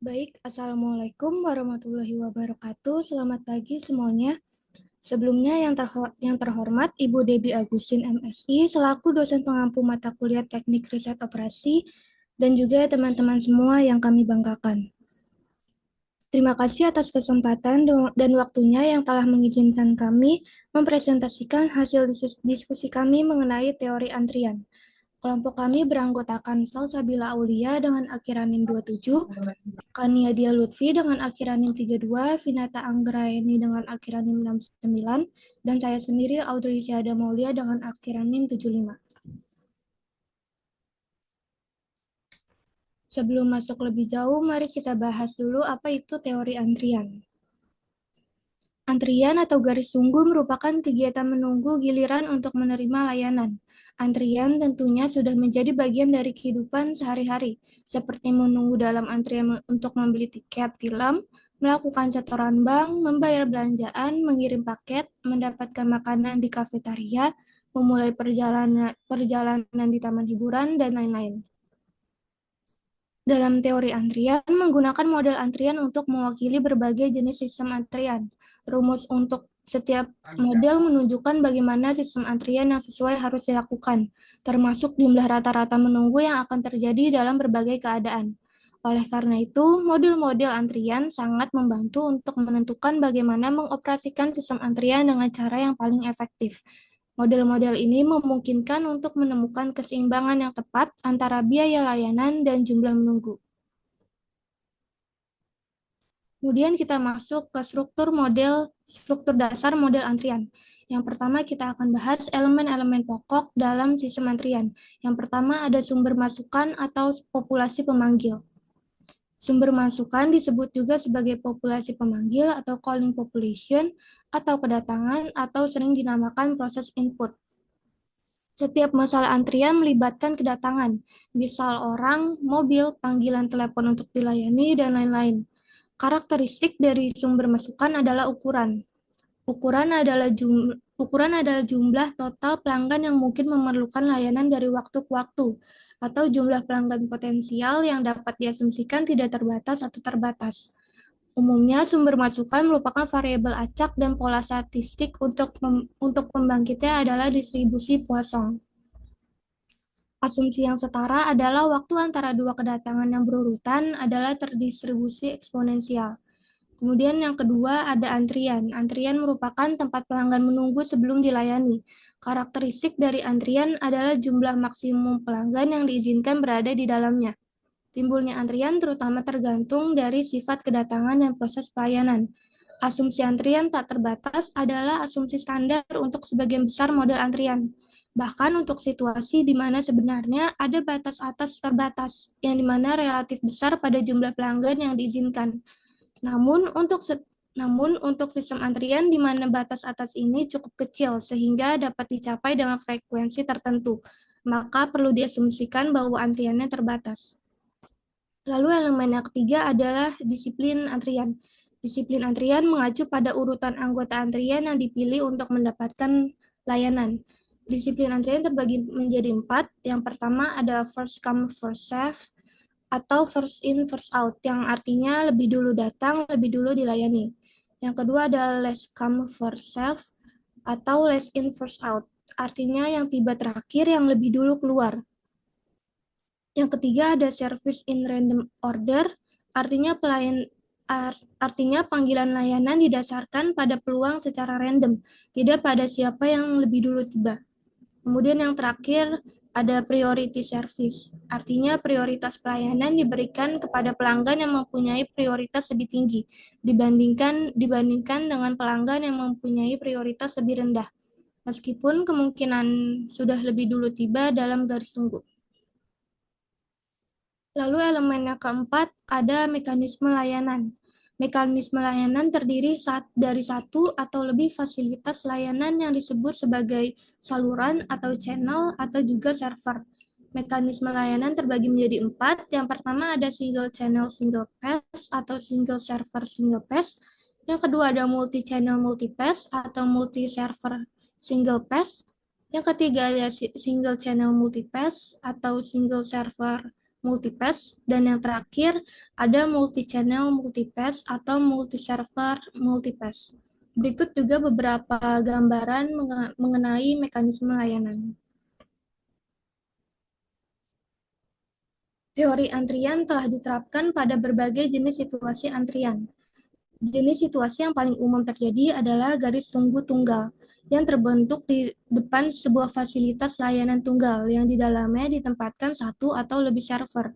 Baik, Assalamualaikum warahmatullahi wabarakatuh. Selamat pagi semuanya. Sebelumnya yang terhormat Ibu Debbie Agustin MSI selaku dosen pengampu mata kuliah Teknik Riset Operasi dan juga teman-teman semua yang kami banggakan. Terima kasih atas kesempatan dan waktunya yang telah mengizinkan kami mempresentasikan hasil diskusi kami mengenai teori antrian. Kelompok kami beranggotakan Salsabila Aulia dengan akiranim 27, Kania Dia Lutfi dengan akiranim 32, Vinata Anggraeni dengan akiranim 69, dan saya sendiri Audrey Syahada Maulia dengan akiranim 75. Sebelum masuk lebih jauh, mari kita bahas dulu apa itu teori antrian. Antrian atau garis tunggu merupakan kegiatan menunggu giliran untuk menerima layanan. Antrian tentunya sudah menjadi bagian dari kehidupan sehari-hari, seperti menunggu dalam antrian untuk membeli tiket film, melakukan setoran bank, membayar belanjaan, mengirim paket, mendapatkan makanan di kafetaria, memulai perjalanan di taman hiburan, dan lain-lain. Dalam teori antrian, menggunakan model antrian untuk mewakili berbagai jenis sistem antrian. Rumus untuk setiap model menunjukkan bagaimana sistem antrian yang sesuai harus dilakukan, termasuk jumlah rata-rata menunggu yang akan terjadi dalam berbagai keadaan. Oleh karena itu, model-model antrian sangat membantu untuk menentukan bagaimana mengoperasikan sistem antrian dengan cara yang paling efektif. Model-model ini memungkinkan untuk menemukan keseimbangan yang tepat antara biaya layanan dan jumlah menunggu. Kemudian kita masuk ke struktur dasar model antrian. Yang pertama kita akan bahas elemen-elemen pokok dalam sistem antrian. Yang pertama ada sumber masukan atau populasi pemanggil. Sumber masukan disebut juga sebagai populasi pemanggil atau calling population atau kedatangan atau sering dinamakan proses input. Setiap masalah antrian melibatkan kedatangan, misal orang, mobil, panggilan telepon untuk dilayani, dan lain-lain. Karakteristik dari sumber masukan adalah ukuran. Ukuran adalah jumlah total pelanggan yang mungkin memerlukan layanan dari waktu ke waktu, atau jumlah pelanggan potensial yang dapat diasumsikan tidak terbatas atau terbatas. Umumnya, sumber masukan merupakan variabel acak dan pola statistik untuk pembangkitnya adalah distribusi Poisson. Asumsi yang setara adalah waktu antara dua kedatangan yang berurutan adalah terdistribusi eksponensial. Kemudian yang kedua ada antrian. Antrian merupakan tempat pelanggan menunggu sebelum dilayani. Karakteristik dari antrian adalah jumlah maksimum pelanggan yang diizinkan berada di dalamnya. Timbulnya antrian terutama tergantung dari sifat kedatangan dan proses pelayanan. Asumsi antrian tak terbatas adalah asumsi standar untuk sebagian besar model antrian. Bahkan untuk situasi di mana sebenarnya ada batas atas terbatas, yang dimana relatif besar pada jumlah pelanggan yang diizinkan. Namun untuk sistem antrian di mana batas atas ini cukup kecil sehingga dapat dicapai dengan frekuensi tertentu, maka perlu diasumsikan bahwa antriannya terbatas. Lalu elemen yang ketiga adalah disiplin antrian. Disiplin antrian mengacu pada urutan anggota antrian yang dipilih untuk mendapatkan layanan. Disiplin antrian terbagi menjadi 4. Yang pertama ada first come, first serve, atau first in, first out, yang artinya lebih dulu datang, lebih dulu dilayani. Yang kedua ada last come, first serve, atau last in, first out, artinya yang tiba terakhir, yang lebih dulu keluar. Yang ketiga ada service in random order, artinya panggilan layanan didasarkan pada peluang secara random, tidak pada siapa yang lebih dulu tiba. Kemudian yang terakhir ada priority service, artinya prioritas pelayanan diberikan kepada pelanggan yang mempunyai prioritas lebih tinggi dibandingkan dengan pelanggan yang mempunyai prioritas lebih rendah, meskipun kemungkinan sudah lebih dulu tiba dalam garis tunggu. Lalu elemen yang keempat ada mekanisme layanan. Mekanisme layanan terdiri dari satu atau lebih fasilitas layanan yang disebut sebagai saluran atau channel atau juga server. Mekanisme layanan terbagi menjadi 4. Yang pertama ada single channel single pass atau single server single pass. Yang kedua ada multi channel multi pass atau multi server single pass. Yang ketiga ada single channel multi pass atau single server multipass, dan yang terakhir ada multi-channel multipass atau multi-server multipass. Berikut juga beberapa gambaran mengenai mekanisme layanan. Teori antrian telah diterapkan pada berbagai jenis situasi antrian. Jenis situasi yang paling umum terjadi adalah garis tunggu tunggal yang terbentuk di depan sebuah fasilitas layanan tunggal yang di dalamnya ditempatkan satu atau lebih server.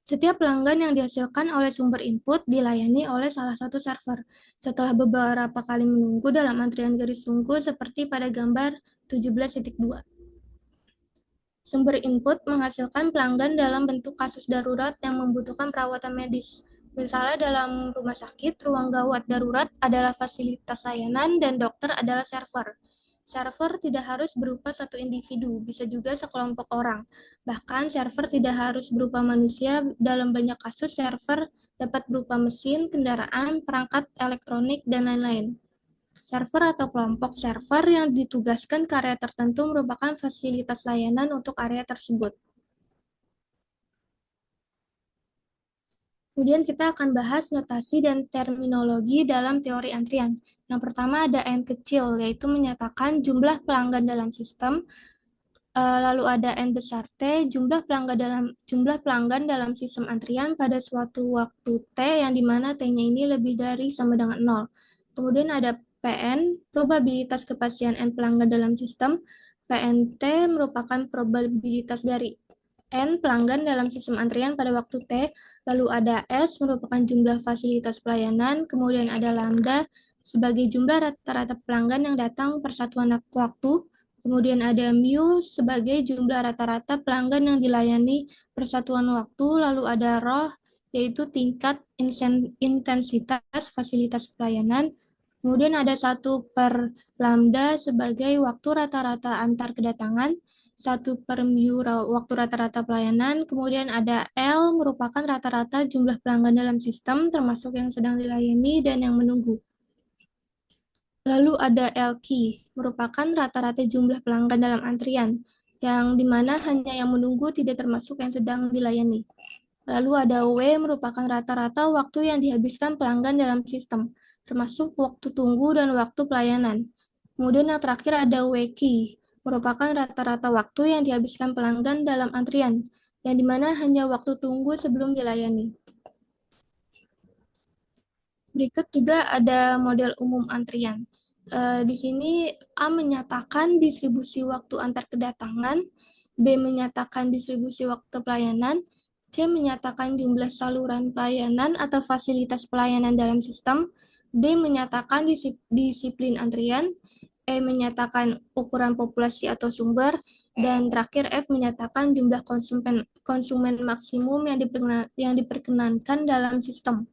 Setiap pelanggan yang dihasilkan oleh sumber input dilayani oleh salah satu server. Setelah beberapa kali menunggu dalam antrian garis tunggu seperti pada gambar 17.2. Sumber input menghasilkan pelanggan dalam bentuk kasus darurat yang membutuhkan perawatan medis. Misalnya dalam rumah sakit, ruang gawat darurat adalah fasilitas layanan dan dokter adalah server. Server tidak harus berupa satu individu, bisa juga sekelompok orang. Bahkan server tidak harus berupa manusia, dalam banyak kasus server dapat berupa mesin, kendaraan, perangkat elektronik, dan lain-lain. Server atau kelompok server yang ditugaskan ke area tertentu merupakan fasilitas layanan untuk area tersebut. Kemudian kita akan bahas notasi dan terminologi dalam teori antrian. Yang pertama ada N kecil, yaitu menyatakan jumlah pelanggan dalam sistem. Lalu ada N besar T, jumlah pelanggan dalam sistem antrian pada suatu waktu T, yang dimana T-nya ini lebih dari sama dengan 0. Kemudian ada PN, probabilitas kepastian N pelanggan dalam sistem. PNT merupakan probabilitas dari N pelanggan dalam sistem antrian pada waktu T, lalu ada S merupakan jumlah fasilitas pelayanan, kemudian ada lambda sebagai jumlah rata-rata pelanggan yang datang per satuan waktu, kemudian ada mu sebagai jumlah rata-rata pelanggan yang dilayani per satuan waktu, lalu ada rho yaitu tingkat intensitas fasilitas pelayanan, kemudian ada 1 per lambda sebagai waktu rata-rata antar kedatangan, 1 per mu waktu rata-rata pelayanan, kemudian ada L merupakan rata-rata jumlah pelanggan dalam sistem termasuk yang sedang dilayani dan yang menunggu. Lalu ada LQ merupakan rata-rata jumlah pelanggan dalam antrian, yang dimana hanya yang menunggu tidak termasuk yang sedang dilayani. Lalu ada W merupakan rata-rata waktu yang dihabiskan pelanggan dalam sistem, termasuk waktu tunggu dan waktu pelayanan. Kemudian yang terakhir ada WQ, merupakan rata-rata waktu yang dihabiskan pelanggan dalam antrian, yang dimana hanya waktu tunggu sebelum dilayani. Berikut juga ada model umum antrian. Di sini A menyatakan distribusi waktu antar kedatangan, B menyatakan distribusi waktu pelayanan, C menyatakan jumlah saluran pelayanan atau fasilitas pelayanan dalam sistem, D menyatakan disiplin antrian, E menyatakan ukuran populasi atau sumber, dan terakhir F menyatakan jumlah konsumen maksimum yang diperkenankan dalam sistem.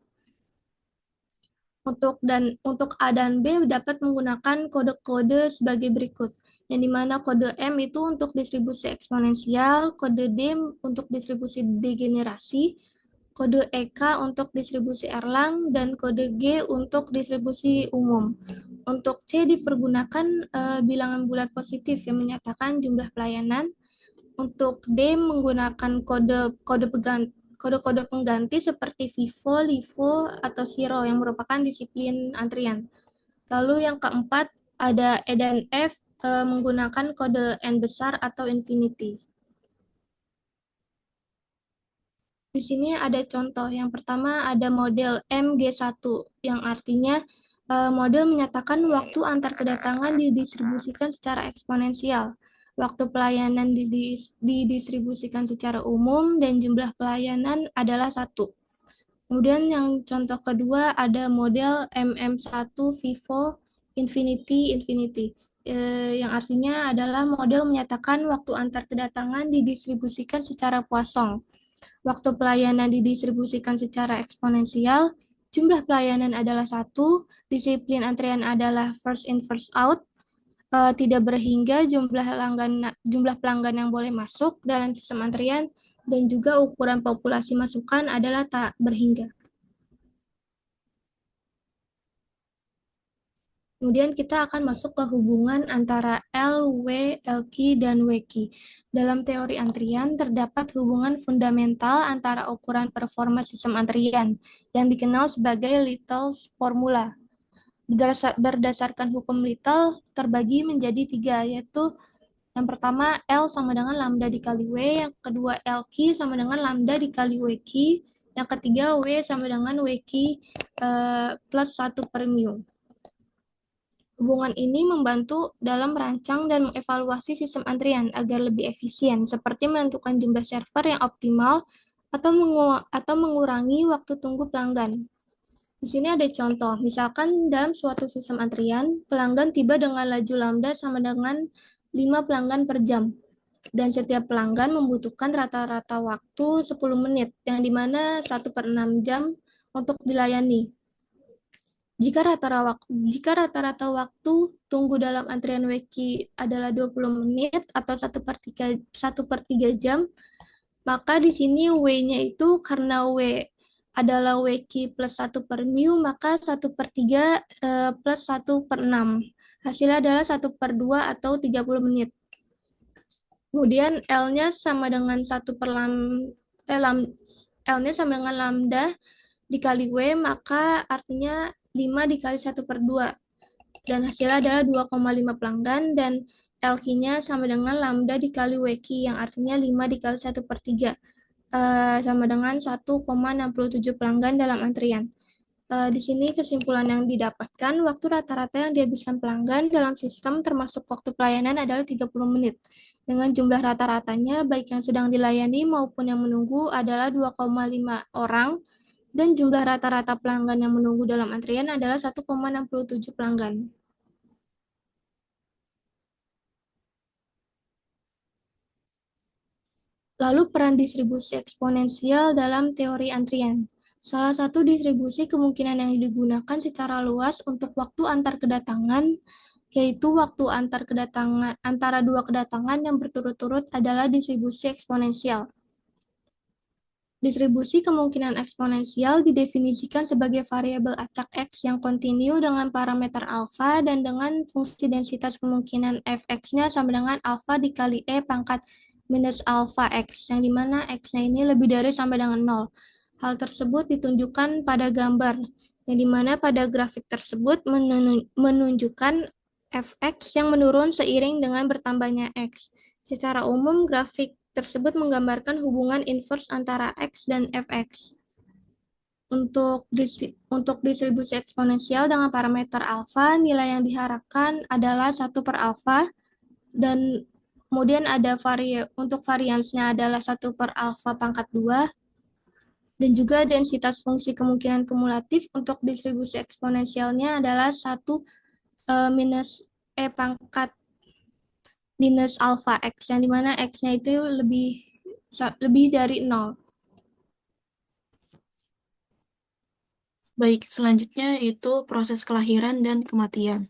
Untuk A dan B dapat menggunakan kode-kode sebagai berikut, yang dimana kode M itu untuk distribusi eksponensial, kode D untuk distribusi degenerasi, kode EK untuk distribusi Erlang, dan kode G untuk distribusi umum. Untuk C dipergunakan bilangan bulat positif yang menyatakan jumlah pelayanan. Untuk D menggunakan kode-kode pengganti seperti FIFO, LIFO, atau SIRO yang merupakan disiplin antrian. Lalu yang keempat ada E dan F menggunakan kode N besar atau infinity. Di sini ada contoh. Yang pertama ada model MG1 yang artinya model menyatakan waktu antar kedatangan didistribusikan secara eksponensial. Waktu pelayanan didistribusikan secara umum dan jumlah pelayanan adalah 1. Kemudian yang contoh kedua ada model MM1 Vivo Infinity yang artinya adalah model menyatakan waktu antar kedatangan didistribusikan secara Poisson. Waktu pelayanan didistribusikan secara eksponensial, jumlah pelayanan adalah 1, disiplin antrian adalah first in first out, tidak berhingga jumlah pelanggan yang boleh masuk dalam sistem antrian, dan juga ukuran populasi masukan adalah tak berhingga. Kemudian kita akan masuk ke hubungan antara L, W, LQ, dan WQ. Dalam teori antrian, terdapat hubungan fundamental antara ukuran performa sistem antrian, yang dikenal sebagai Little's formula. Berdasarkan hukum Little, terbagi menjadi tiga, yaitu yang pertama L sama dengan lambda dikali W, yang kedua LQ sama dengan lambda dikali WQ, yang ketiga W sama dengan WQ plus 1 per mu. Hubungan ini membantu dalam merancang dan mengevaluasi sistem antrian agar lebih efisien, seperti menentukan jumlah server yang optimal atau mengurangi waktu tunggu pelanggan. Di sini ada contoh, misalkan dalam suatu sistem antrian, pelanggan tiba dengan laju lambda sama dengan 5 pelanggan per jam, dan setiap pelanggan membutuhkan rata-rata waktu 10 menit, yang dimana 1/6 jam untuk dilayani. Jika rata-rata waktu tunggu dalam antrian WQ adalah 20 menit atau 1/3 jam, maka di sini W-nya itu karena W adalah WQ plus 1 per mu, maka 1/3 plus 1/6. Hasilnya adalah 1/2 atau 30 menit. Kemudian L-nya sama dengan 1 per L-nya sama dengan lambda dikali W, maka artinya 5 dikali 1/2. Dan hasilnya adalah 2,5 pelanggan, dan LQ-nya sama dengan lambda dikali WQ, yang artinya 5 dikali 1/3. Sama dengan 1,67 pelanggan dalam antrian. Di sini kesimpulan yang didapatkan, waktu rata-rata yang dihabiskan pelanggan dalam sistem termasuk waktu pelayanan adalah 30 menit. Dengan jumlah rata-ratanya, baik yang sedang dilayani maupun yang menunggu adalah 2,5 orang, dan jumlah rata-rata pelanggan yang menunggu dalam antrian adalah 1,67 pelanggan. Lalu peran distribusi eksponensial dalam teori antrian. Salah satu distribusi kemungkinan yang digunakan secara luas untuk waktu antar kedatangan, yaitu waktu antara dua kedatangan yang berturut-turut adalah distribusi eksponensial. Distribusi kemungkinan eksponensial didefinisikan sebagai variabel acak X yang kontinu dengan parameter alfa dan dengan fungsi densitas kemungkinan fx-nya sama dengan alfa dikali E pangkat minus alfa X, yang dimana X-nya ini lebih dari sampai dengan 0. Hal tersebut ditunjukkan pada gambar, yang dimana pada grafik tersebut menunjukkan fx yang menurun seiring dengan bertambahnya X. Secara umum, grafik tersebut menggambarkan hubungan inverse antara X dan Fx. Untuk distribusi eksponensial dengan parameter alfa, nilai yang diharapkan adalah 1 per alfa, dan kemudian ada untuk variansnya adalah 1 per alfa pangkat 2, dan juga densitas fungsi kemungkinan kumulatif untuk distribusi eksponensialnya adalah 1 minus E pangkat minus alfa X, yang dimana X-nya itu lebih dari 0. Baik, selanjutnya itu proses kelahiran dan kematian.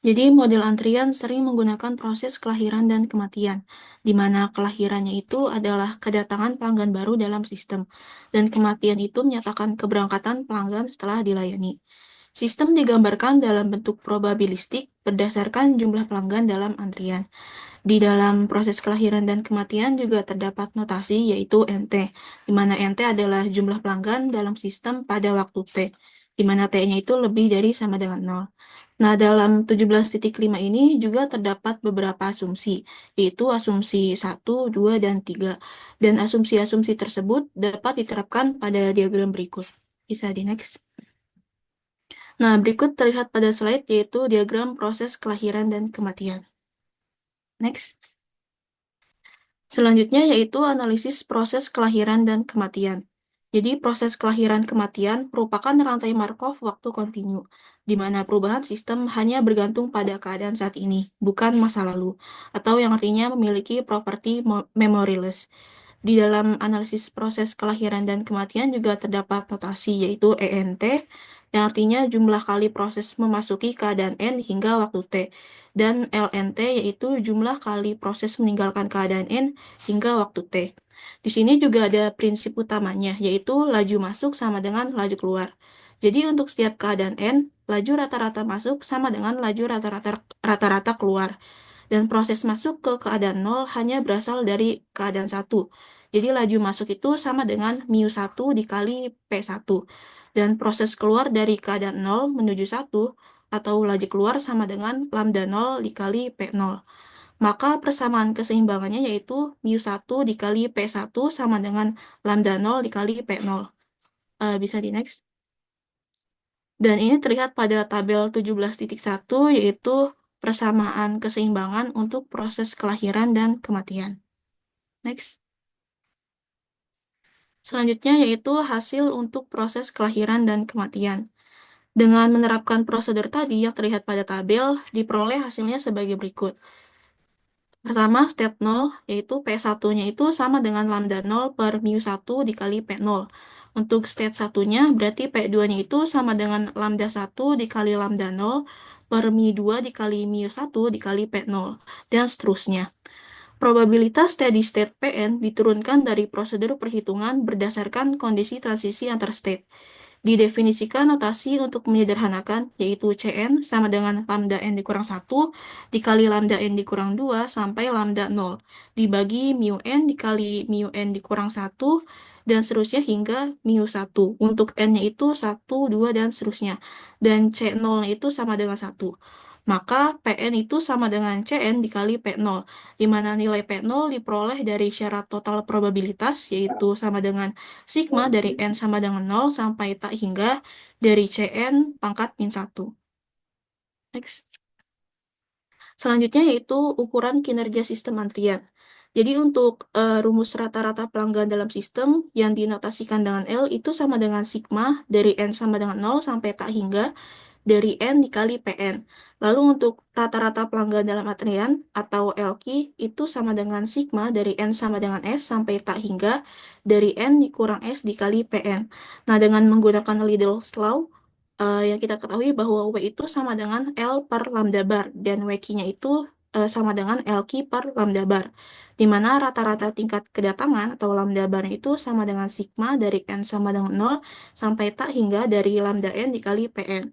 Jadi model antrian sering menggunakan proses kelahiran dan kematian, di mana kelahirannya itu adalah kedatangan pelanggan baru dalam sistem, dan kematian itu menyatakan keberangkatan pelanggan setelah dilayani. Sistem digambarkan dalam bentuk probabilistik berdasarkan jumlah pelanggan dalam antrian. Di dalam proses kelahiran dan kematian juga terdapat notasi yaitu NT, di mana NT adalah jumlah pelanggan dalam sistem pada waktu T, di mana T-nya itu lebih dari sama dengan 0. Nah, dalam 17.5 ini juga terdapat beberapa asumsi, yaitu asumsi 1, 2, dan 3. Dan asumsi-asumsi tersebut dapat diterapkan pada diagram berikut. Bisa di next. Nah, berikut terlihat pada slide yaitu diagram proses kelahiran dan kematian. Next. Selanjutnya yaitu analisis proses kelahiran dan kematian. Jadi proses kelahiran kematian merupakan rantai Markov waktu kontinu, di mana perubahan sistem hanya bergantung pada keadaan saat ini, bukan masa lalu, atau yang artinya memiliki properti memoryless. Di dalam analisis proses kelahiran dan kematian juga terdapat notasi yaitu ENT, yang artinya jumlah kali proses memasuki keadaan N hingga waktu T, dan LNT yaitu jumlah kali proses meninggalkan keadaan N hingga waktu T. Di sini juga ada prinsip utamanya, yaitu laju masuk sama dengan laju keluar. Jadi untuk setiap keadaan N, laju rata-rata masuk sama dengan laju rata-rata keluar. Dan proses masuk ke keadaan nol hanya berasal dari keadaan satu. Jadi laju masuk itu sama dengan mu1 dikali P1. Dan proses keluar dari keadaan nol menuju satu atau laju keluar sama dengan lambda nol dikali P0. Maka persamaan keseimbangannya yaitu mu1 dikali P1 sama dengan lambda nol dikali P0. Bisa di next. Dan ini terlihat pada tabel 17.1 yaitu persamaan keseimbangan untuk proses kelahiran dan kematian. Next. Selanjutnya yaitu hasil untuk proses kelahiran dan kematian. Dengan menerapkan prosedur tadi yang terlihat pada tabel, diperoleh hasilnya sebagai berikut. Pertama, state 0, yaitu P1-nya itu sama dengan lambda 0 per mu1 dikali P0. Untuk state 1-nya, berarti P2-nya itu sama dengan lambda 1 dikali lambda 0 per mu2 dikali mu1 dikali P0, dan seterusnya. Probabilitas steady state PN diturunkan dari prosedur perhitungan berdasarkan kondisi transisi antar state. Didefinisikan notasi untuk menyederhanakan, yaitu Cn sama dengan lambda n dikurang 1 dikali lambda n dikurang 2 sampai lambda 0, dibagi mu n dikali mu n dikurang 1, dan seterusnya hingga mu 1. Untuk n-nya itu 1, 2, dan seterusnya. Dan C0-nya itu sama dengan 1. Maka Pn itu sama dengan Cn dikali P0, di mana nilai P0 diperoleh dari syarat total probabilitas, yaitu sama dengan sigma dari N sama dengan 0 sampai tak hingga dari Cn pangkat min 1. Next. Selanjutnya yaitu ukuran kinerja sistem antrian. Jadi untuk rumus rata-rata pelanggan dalam sistem yang dinotasikan dengan L itu sama dengan sigma dari N sama dengan 0 sampai tak hingga dari N dikali Pn. Lalu untuk rata-rata pelanggan dalam antrian atau LQ itu sama dengan sigma dari N sama dengan S sampai tak hingga dari N dikurang S dikali Pn. Nah, dengan menggunakan Liddell's Law, yang kita ketahui bahwa W itu sama dengan L per lambda bar, dan WQ-nya itu sama dengan LQ per lambda bar, di mana rata-rata tingkat kedatangan atau lambda bar itu sama dengan sigma dari N sama dengan 0 sampai tak hingga dari lambda N dikali Pn.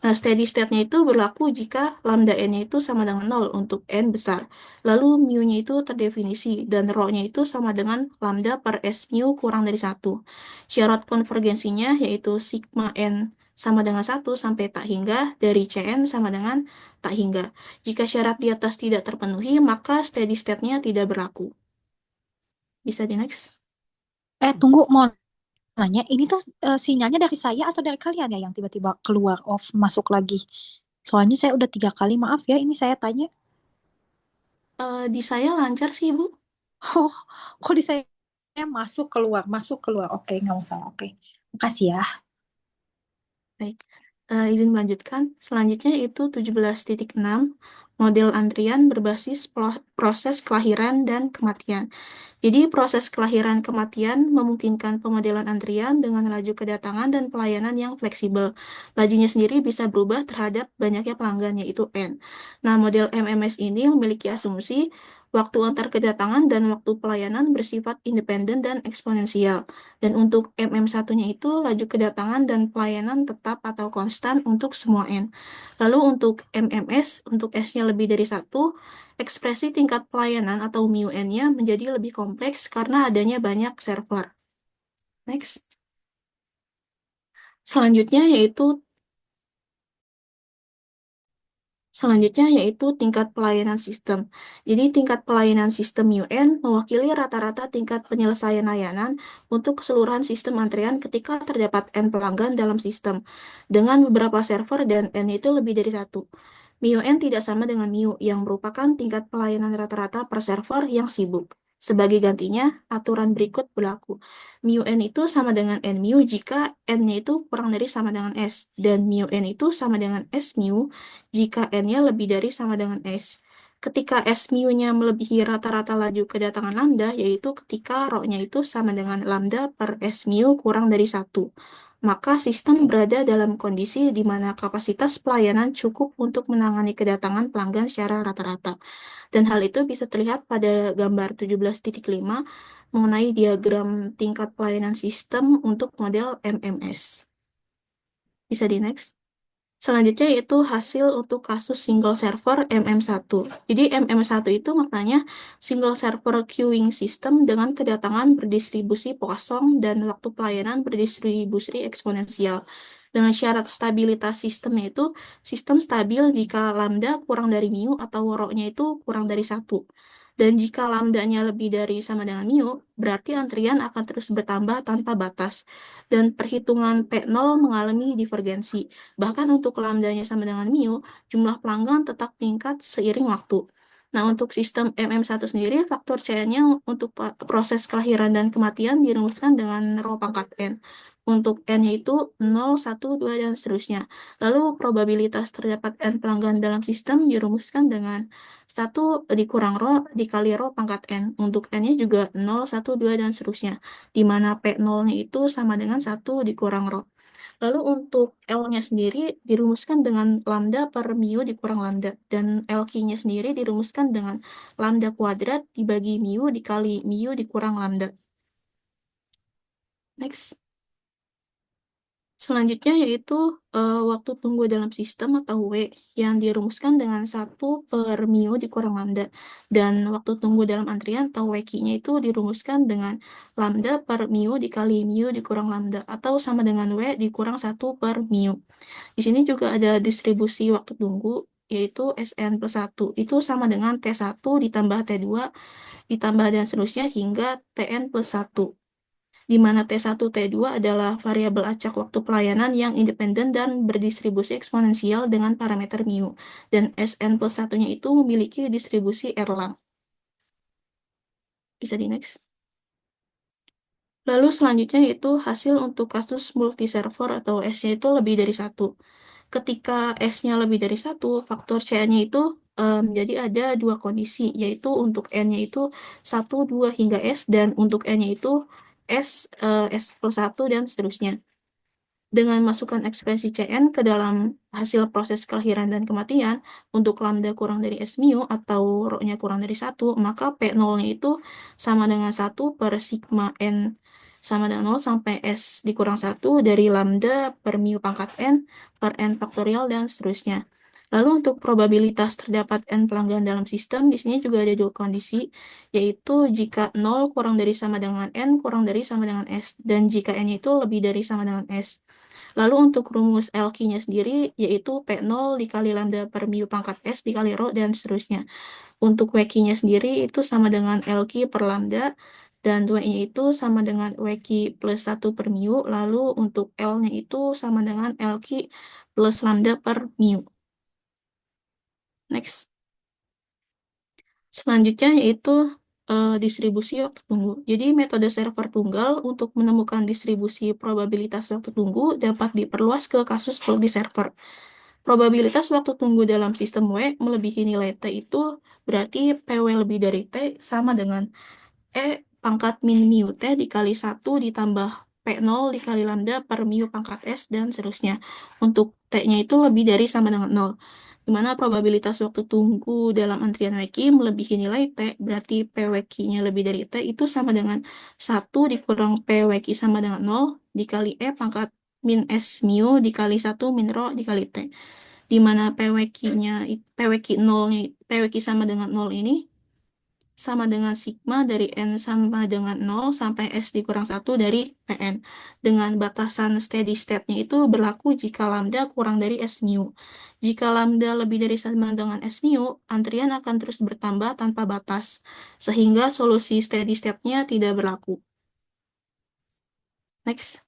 Nah, steady state-nya itu berlaku jika lambda N-nya itu sama dengan 0 untuk N besar. Lalu mu-nya itu terdefinisi, dan rho-nya itu sama dengan lambda per S mu kurang dari 1. Syarat konvergensinya yaitu sigma N sama dengan 1 sampai tak hingga dari Cn sama dengan tak hingga. Jika syarat di atas tidak terpenuhi, maka steady state-nya tidak berlaku. Bisa di next. Tunggu, mau nanya, ini tuh sinyalnya dari saya atau dari kalian ya yang tiba-tiba keluar off masuk lagi? Soalnya saya udah 3 kali, maaf ya, ini saya tanya. Di saya lancar sih, Bu. Oh, kok di saya masuk keluar, masuk keluar. Oke, nggak masalah. Oke, makasih ya. Baik. Izin melanjutkan. Selanjutnya yaitu 17.6, model antrian berbasis proses kelahiran dan kematian. Jadi proses kelahiran kematian memungkinkan pemodelan antrian dengan laju kedatangan dan pelayanan yang fleksibel. Lajunya sendiri bisa berubah terhadap banyaknya pelanggan, yaitu N. Nah, model MMS ini memiliki asumsi waktu antar kedatangan dan waktu pelayanan bersifat independen dan eksponensial. Dan untuk MM1-nya itu laju kedatangan dan pelayanan tetap atau konstan untuk semua N. Lalu untuk MMS, untuk S-nya lebih dari 1, ekspresi tingkat pelayanan atau mu n-nya menjadi lebih kompleks karena adanya banyak server. Next. Selanjutnya yaitu tingkat pelayanan sistem. Jadi tingkat pelayanan sistem UN mewakili rata-rata tingkat penyelesaian layanan untuk keseluruhan sistem antrean ketika terdapat N pelanggan dalam sistem, dengan beberapa server dan N itu lebih dari 1. MIU-N tidak sama dengan MIU yang merupakan tingkat pelayanan rata-rata per server yang sibuk. Sebagai gantinya, aturan berikut berlaku. MIU-N itu sama dengan N-MIU jika N-nya itu kurang dari sama dengan S, dan MIU-N itu sama dengan S-MIU jika N-nya lebih dari sama dengan S. Ketika S-MIU-nya melebihi rata-rata laju kedatangan lambda, yaitu ketika rho-nya itu sama dengan lambda per S-MIU kurang dari 1. Maka sistem berada dalam kondisi di mana kapasitas pelayanan cukup untuk menangani kedatangan pelanggan secara rata-rata. Dan hal itu bisa terlihat pada gambar 17.5 mengenai diagram tingkat pelayanan sistem untuk model MMS. Bisa di next. Selanjutnya yaitu hasil untuk kasus single server MM1. Jadi MM1 itu maknanya single server queuing system dengan kedatangan berdistribusi kosong dan waktu pelayanan berdistribusi eksponensial. Dengan syarat stabilitas sistemnya itu sistem stabil jika lambda kurang dari mu atau rho-nya itu kurang dari 1. Dan jika lambdanya lebih dari sama dengan mu, berarti antrian akan terus bertambah tanpa batas. Dan perhitungan P0 mengalami divergensi. Bahkan untuk lambdanya sama dengan mu, jumlah pelanggan tetap meningkat seiring waktu. Nah, untuk sistem MM1 sendiri, faktor C-nya untuk proses kelahiran dan kematian dirumuskan dengan rho pangkat N. Untuk N-nya itu 0, 1, 2, dan seterusnya. Lalu, probabilitas terdapat N pelanggan dalam sistem dirumuskan dengan 1 dikurang rho dikali rho pangkat N. Untuk N-nya juga 0, 1, 2, dan seterusnya. Di mana P0-nya itu sama dengan 1 dikurang rho. Lalu untuk L-nya sendiri dirumuskan dengan lambda per mu dikurang lambda. Dan LQ-nya sendiri dirumuskan dengan lambda kuadrat dibagi mu dikali mu dikurang lambda. Next. Selanjutnya yaitu waktu tunggu dalam sistem atau W yang dirumuskan dengan 1 per mu dikurang lambda. Dan waktu tunggu dalam antrian atau WQ-nya itu dirumuskan dengan lambda per mu dikali mu dikurang lambda atau sama dengan W dikurang 1 per mu. Di sini juga ada distribusi waktu tunggu yaitu Sn plus 1. Itu sama dengan T1 ditambah T2 ditambah dan seterusnya hingga Tn plus 1. Di mana T1, T2 adalah variabel acak waktu pelayanan yang independen dan berdistribusi eksponensial dengan parameter mu. Dan Sn plus 1-nya itu memiliki distribusi Erlang. Bisa di next. Lalu selanjutnya yaitu hasil untuk kasus multi-server atau S-nya itu lebih dari 1. Ketika S-nya lebih dari 1, faktor C-nya itu jadi ada dua kondisi, yaitu untuk N-nya itu 1, 2, hingga S, dan untuk N-nya itu S plus 1, dan seterusnya. Dengan masukkan ekspresi Cn ke dalam hasil proses kelahiran dan kematian, untuk lambda kurang dari S mu atau rho-nya kurang dari 1, maka P0-nya itu sama dengan 1 per sigma N sama dengan 0 sampai S dikurang 1 dari lambda per mu pangkat N per N faktorial dan seterusnya. Lalu untuk probabilitas terdapat N pelanggan dalam sistem, di sini juga ada dua kondisi, yaitu jika 0 kurang dari sama dengan N kurang dari sama dengan S, dan jika N itu lebih dari sama dengan S. Lalu untuk rumus LQ-nya sendiri, yaitu P0 dikali lambda per mu pangkat S dikali rho, dan seterusnya. Untuk WQ-nya sendiri itu sama dengan LQ per lambda, dan W-nya itu sama dengan WQ plus 1 per mu, lalu untuk L-nya itu sama dengan LQ plus lambda per mu. Next. Selanjutnya yaitu distribusi waktu tunggu. Jadi metode server tunggal untuk menemukan distribusi probabilitas waktu tunggu dapat diperluas ke kasus multi-server. Probabilitas waktu tunggu dalam sistem W melebihi nilai T itu berarti PW lebih dari T sama dengan E pangkat min mu T dikali 1 ditambah P0 dikali lambda per mu pangkat S dan seterusnya. Untuk T-nya itu lebih dari sama dengan 0. Dimana probabilitas waktu tunggu dalam antrian WQ melebihi nilai T, berarti PWQ-nya lebih dari T itu sama dengan 1 dikurang PWQ sama dengan 0 dikali E pangkat min S mu dikali 1 min rho dikali T. Dimana PWQ-nya, PWQ 0-nya, PWQ sama dengan 0 ini sama dengan sigma dari N sama dengan 0 sampai S dikurang 1 dari Pn. Dengan batasan steady state-nya itu berlaku jika lambda kurang dari S mu. Jika lambda lebih dari sama dengan S mu, antrian akan terus bertambah tanpa batas, sehingga solusi steady state-nya tidak berlaku. Next.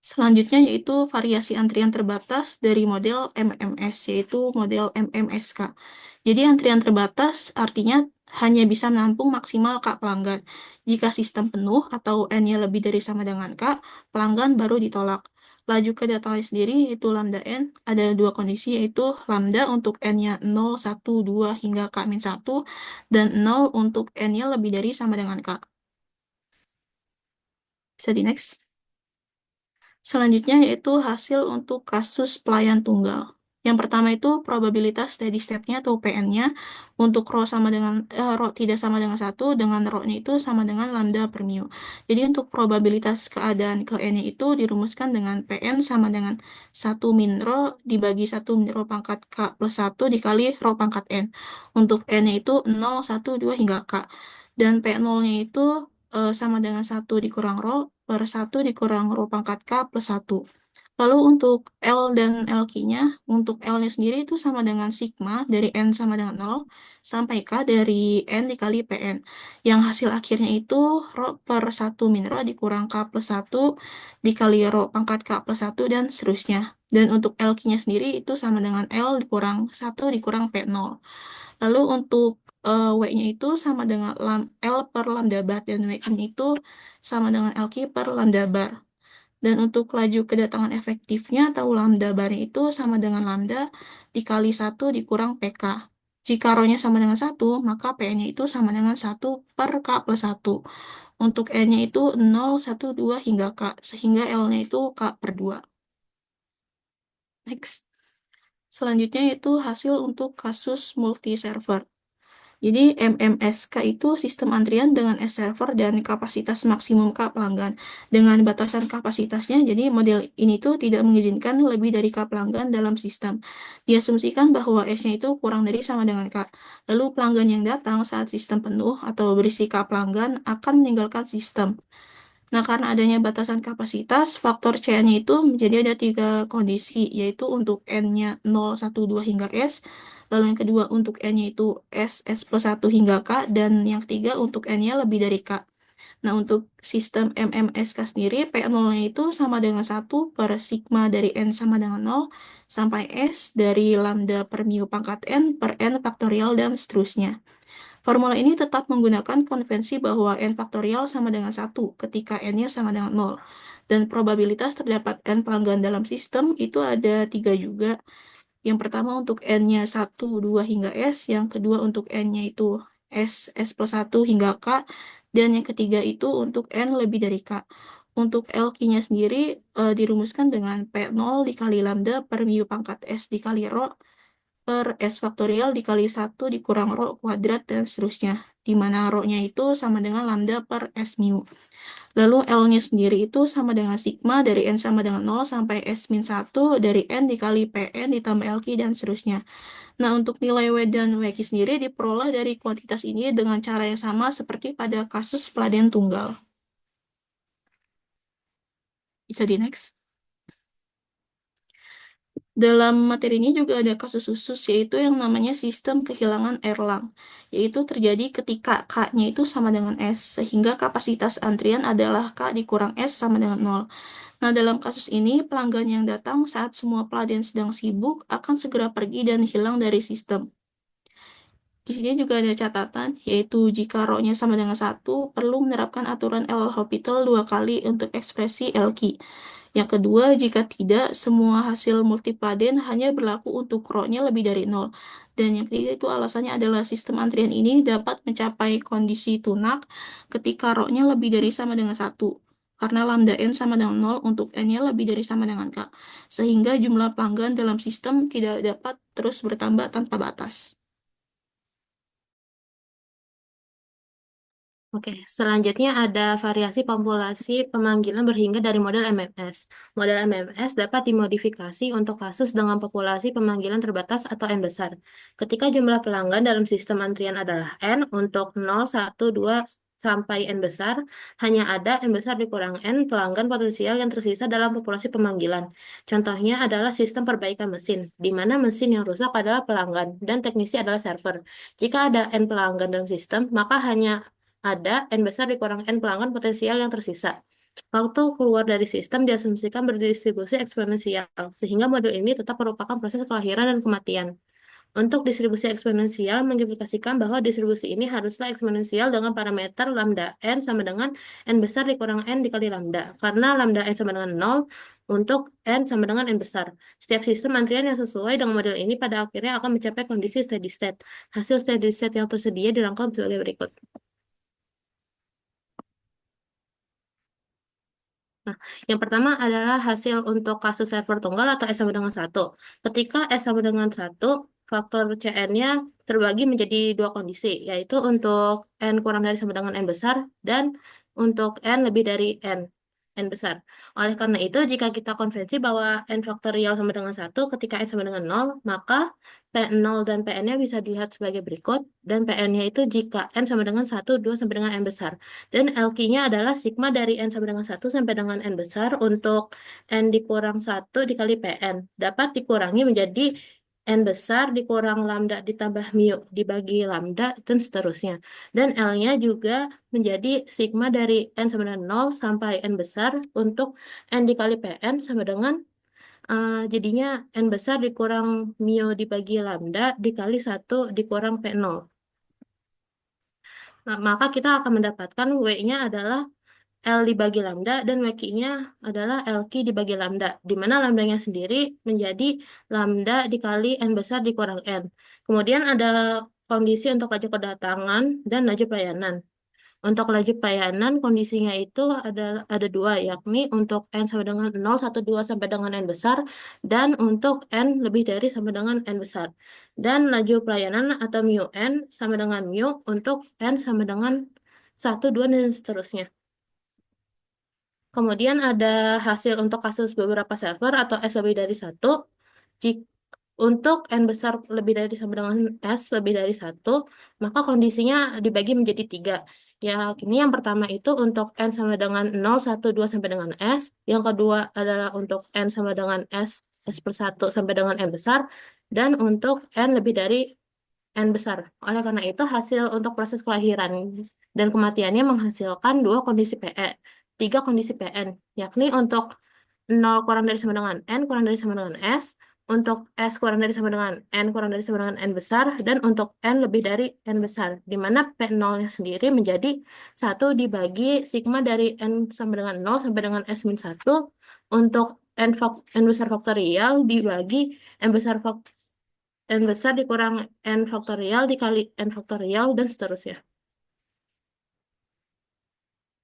Selanjutnya yaitu variasi antrian terbatas dari model MMS, yaitu model MMSK. Jadi antrian terbatas artinya hanya bisa menampung maksimal K pelanggan. Jika sistem penuh atau N-nya lebih dari sama dengan K, pelanggan baru ditolak. Laju kedatangan sendiri yaitu lambda N, ada dua kondisi yaitu lambda untuk N-nya 0, 1, 2, hingga K-1, dan 0 untuk N-nya lebih dari sama dengan K. Bisa di next. Selanjutnya yaitu hasil untuk kasus pelayan tunggal. Yang pertama itu probabilitas steady state-nya atau PN-nya untuk rho sama dengan rho tidak sama dengan 1 dengan rho-nya itu sama dengan lambda per mu. Jadi untuk probabilitas keadaan ke N-nya itu dirumuskan dengan PN sama dengan 1 min rho dibagi 1 min rho pangkat K plus 1 dikali rho pangkat N. Untuk N-nya itu 0, 1, 2 hingga K. Dan P0-nya itu sama dengan 1 dikurang rho per 1 dikurang rho pangkat K plus 1. Lalu untuk L dan LQ-nya, untuk L-nya sendiri itu sama dengan sigma dari N sama dengan 0 sampai K dari N dikali PN. Yang hasil akhirnya itu rho per 1 min rho dikurang K plus 1 dikali rho pangkat K plus 1 dan seterusnya. Dan untuk LQ-nya sendiri itu sama dengan L dikurang 1 dikurang P0. Lalu untuk W-nya itu sama dengan L per lambda bar dan W-nya itu sama dengan LQ per lambda bar. Dan untuk laju kedatangan efektifnya atau lambda barnya itu sama dengan lambda dikali 1 dikurang PK. Jika rho-nya sama dengan 1, maka P-nya itu sama dengan 1 per K plus 1. Untuk N-nya itu 0, 1, 2 hingga K, sehingga L-nya itu K per 2. Next. Selanjutnya itu hasil untuk kasus multi-server. Jadi MMSK itu sistem antrian dengan S server dan kapasitas maksimum K pelanggan. Dengan batasan kapasitasnya, jadi model ini tuh tidak mengizinkan lebih dari K pelanggan dalam sistem. Diasumsikan bahwa S-nya itu kurang dari sama dengan K. Lalu pelanggan yang datang saat sistem penuh atau berisi K pelanggan akan meninggalkan sistem. Nah, karena adanya batasan kapasitas, faktor C-nya itu menjadi ada 3 kondisi, yaitu untuk N-nya 0, 1, 2 hingga S, lalu yang kedua untuk N-nya itu S, S plus 1 hingga K, dan yang ketiga untuk N-nya lebih dari K. Nah, untuk sistem MMSK sendiri, P0-nya itu sama dengan 1 per sigma dari N sama dengan 0, sampai S dari lambda per mu pangkat N per N faktorial, dan seterusnya. Formula ini tetap menggunakan konvensi bahwa N faktorial sama dengan 1 ketika N-nya sama dengan 0. Dan probabilitas terdapat N pelanggan dalam sistem itu ada 3 juga. Yang pertama untuk N-nya 1, 2 hingga S. Yang kedua untuk N-nya itu S, S plus 1 hingga K. Dan yang ketiga itu untuk N lebih dari K. Untuk LQ-nya sendiri dirumuskan dengan P0 dikali lambda per mu pangkat S dikali rho per S faktorial dikali 1 dikurang rho kuadrat dan seterusnya, di mana rho-nya itu sama dengan lambda per S mu. Lalu L-nya sendiri itu sama dengan sigma dari N sama dengan 0 sampai S min 1 dari N dikali PN ditambah LQ dan seterusnya. Nah, untuk nilai W dan WQ sendiri diperoleh dari kuantitas ini dengan cara yang sama seperti pada kasus peladian tunggal. Bisa di next. Dalam materi ini juga ada kasus khusus, yaitu yang namanya sistem kehilangan Erlang, yaitu terjadi ketika K-nya itu sama dengan S, sehingga kapasitas antrian adalah K dikurang S sama dengan 0. Nah, dalam kasus ini, pelanggan yang datang saat semua pelanggan sedang sibuk akan segera pergi dan hilang dari sistem. Di sini juga ada catatan, yaitu jika rho-nya sama dengan 1, perlu menerapkan aturan L-Hospital 2 kali untuk ekspresi LQ. Yang kedua, jika tidak, semua hasil multipladen hanya berlaku untuk rho-nya lebih dari 0. Dan yang ketiga itu alasannya adalah sistem antrian ini dapat mencapai kondisi tunak ketika rho-nya lebih dari sama dengan 1. Karena lambda N sama dengan 0 untuk N-nya lebih dari sama dengan K. Sehingga jumlah pelanggan dalam sistem tidak dapat terus bertambah tanpa batas. Oke, selanjutnya ada variasi populasi pemanggilan berhingga dari model MMS. Model MMS dapat dimodifikasi untuk kasus dengan populasi pemanggilan terbatas atau N besar. Ketika jumlah pelanggan dalam sistem antrian adalah N untuk 0, 1, 2, sampai N besar, hanya ada N besar dikurang N pelanggan potensial yang tersisa dalam populasi pemanggilan. Contohnya adalah sistem perbaikan mesin, di mana mesin yang rusak adalah pelanggan dan teknisi adalah server. Jika ada N pelanggan dalam sistem, maka hanya ada N besar dikurang N pelanggan potensial yang tersisa. Waktu keluar dari sistem diasumsikan berdistribusi eksponensial, sehingga model ini tetap merupakan proses kelahiran dan kematian. Untuk distribusi eksponensial mengimplikasikan bahwa distribusi ini haruslah eksponensial dengan parameter lambda N sama dengan N besar dikurang N dikali lambda, karena lambda N sama dengan 0 untuk N sama dengan N besar. Setiap sistem antrian yang sesuai dengan model ini pada akhirnya akan mencapai kondisi steady state. Hasil steady state yang tersedia dirangkum sebagai berikut. Nah, yang pertama adalah hasil untuk kasus server tunggal atau S sama dengan 1. Ketika S sama dengan 1, faktor Cn-nya terbagi menjadi dua kondisi, yaitu untuk N kurang dari sama dengan N besar, dan untuk N lebih dari N besar. Oleh karena itu, jika kita konvensi bahwa N faktorial sama dengan 1, ketika N sama dengan 0, maka P0 dan Pn-nya bisa dilihat sebagai berikut, dan Pn-nya itu jika N sama dengan 1, 2 sampai dengan N besar. Dan LQ-nya adalah sigma dari N sama dengan 1 sampai dengan N besar untuk N dikurang 1 dikali Pn. Dapat dikurangi menjadi N besar dikurang lambda ditambah mu dibagi lambda, dan seterusnya. Dan L-nya juga menjadi sigma dari N sama dengan 0 sampai N besar untuk N dikali Pn sama dengan jadinya N besar dikurang mu dibagi lambda dikali 1 dikurang P0. Nah, maka kita akan mendapatkan W-nya adalah L dibagi lambda dan WQ-nya adalah LQ dibagi lambda, di mana lambdanya sendiri menjadi lambda dikali N besar dikurang N. Kemudian ada kondisi untuk laju kedatangan dan laju pelayanan. Untuk laju pelayanan, kondisinya itu ada dua, yakni untuk N sama dengan 0, 1, 2 sampai dengan N besar, dan untuk N lebih dari sama dengan N besar. Dan laju pelayanan atau mu N sama dengan mu untuk N sama dengan 1, 2, dan seterusnya. Kemudian ada hasil untuk kasus beberapa server atau S lebih dari 1. Untuk N besar lebih dari sama dengan S lebih dari 1, maka kondisinya dibagi menjadi 3. Ya, ini yang pertama itu untuk N sama dengan 0, 1, 2 sampai dengan S. Yang kedua adalah untuk N sama dengan S per 1 sampai dengan N besar. Dan untuk N lebih dari N besar. Oleh karena itu, hasil untuk proses kelahiran dan kematiannya menghasilkan 2 kondisi PE, 3 kondisi PN, yakni untuk 0 kurang dari sama dengan N kurang dari sama dengan S, untuk S kurang dari sama dengan N kurang dari sama dengan N besar, dan untuk N lebih dari N besar, di mana P0-nya sendiri menjadi 1 dibagi sigma dari N sama dengan 0 sampai dengan S min 1, untuk N besar faktorial dibagi N besar dikurang N faktorial dikali N faktorial, dan seterusnya.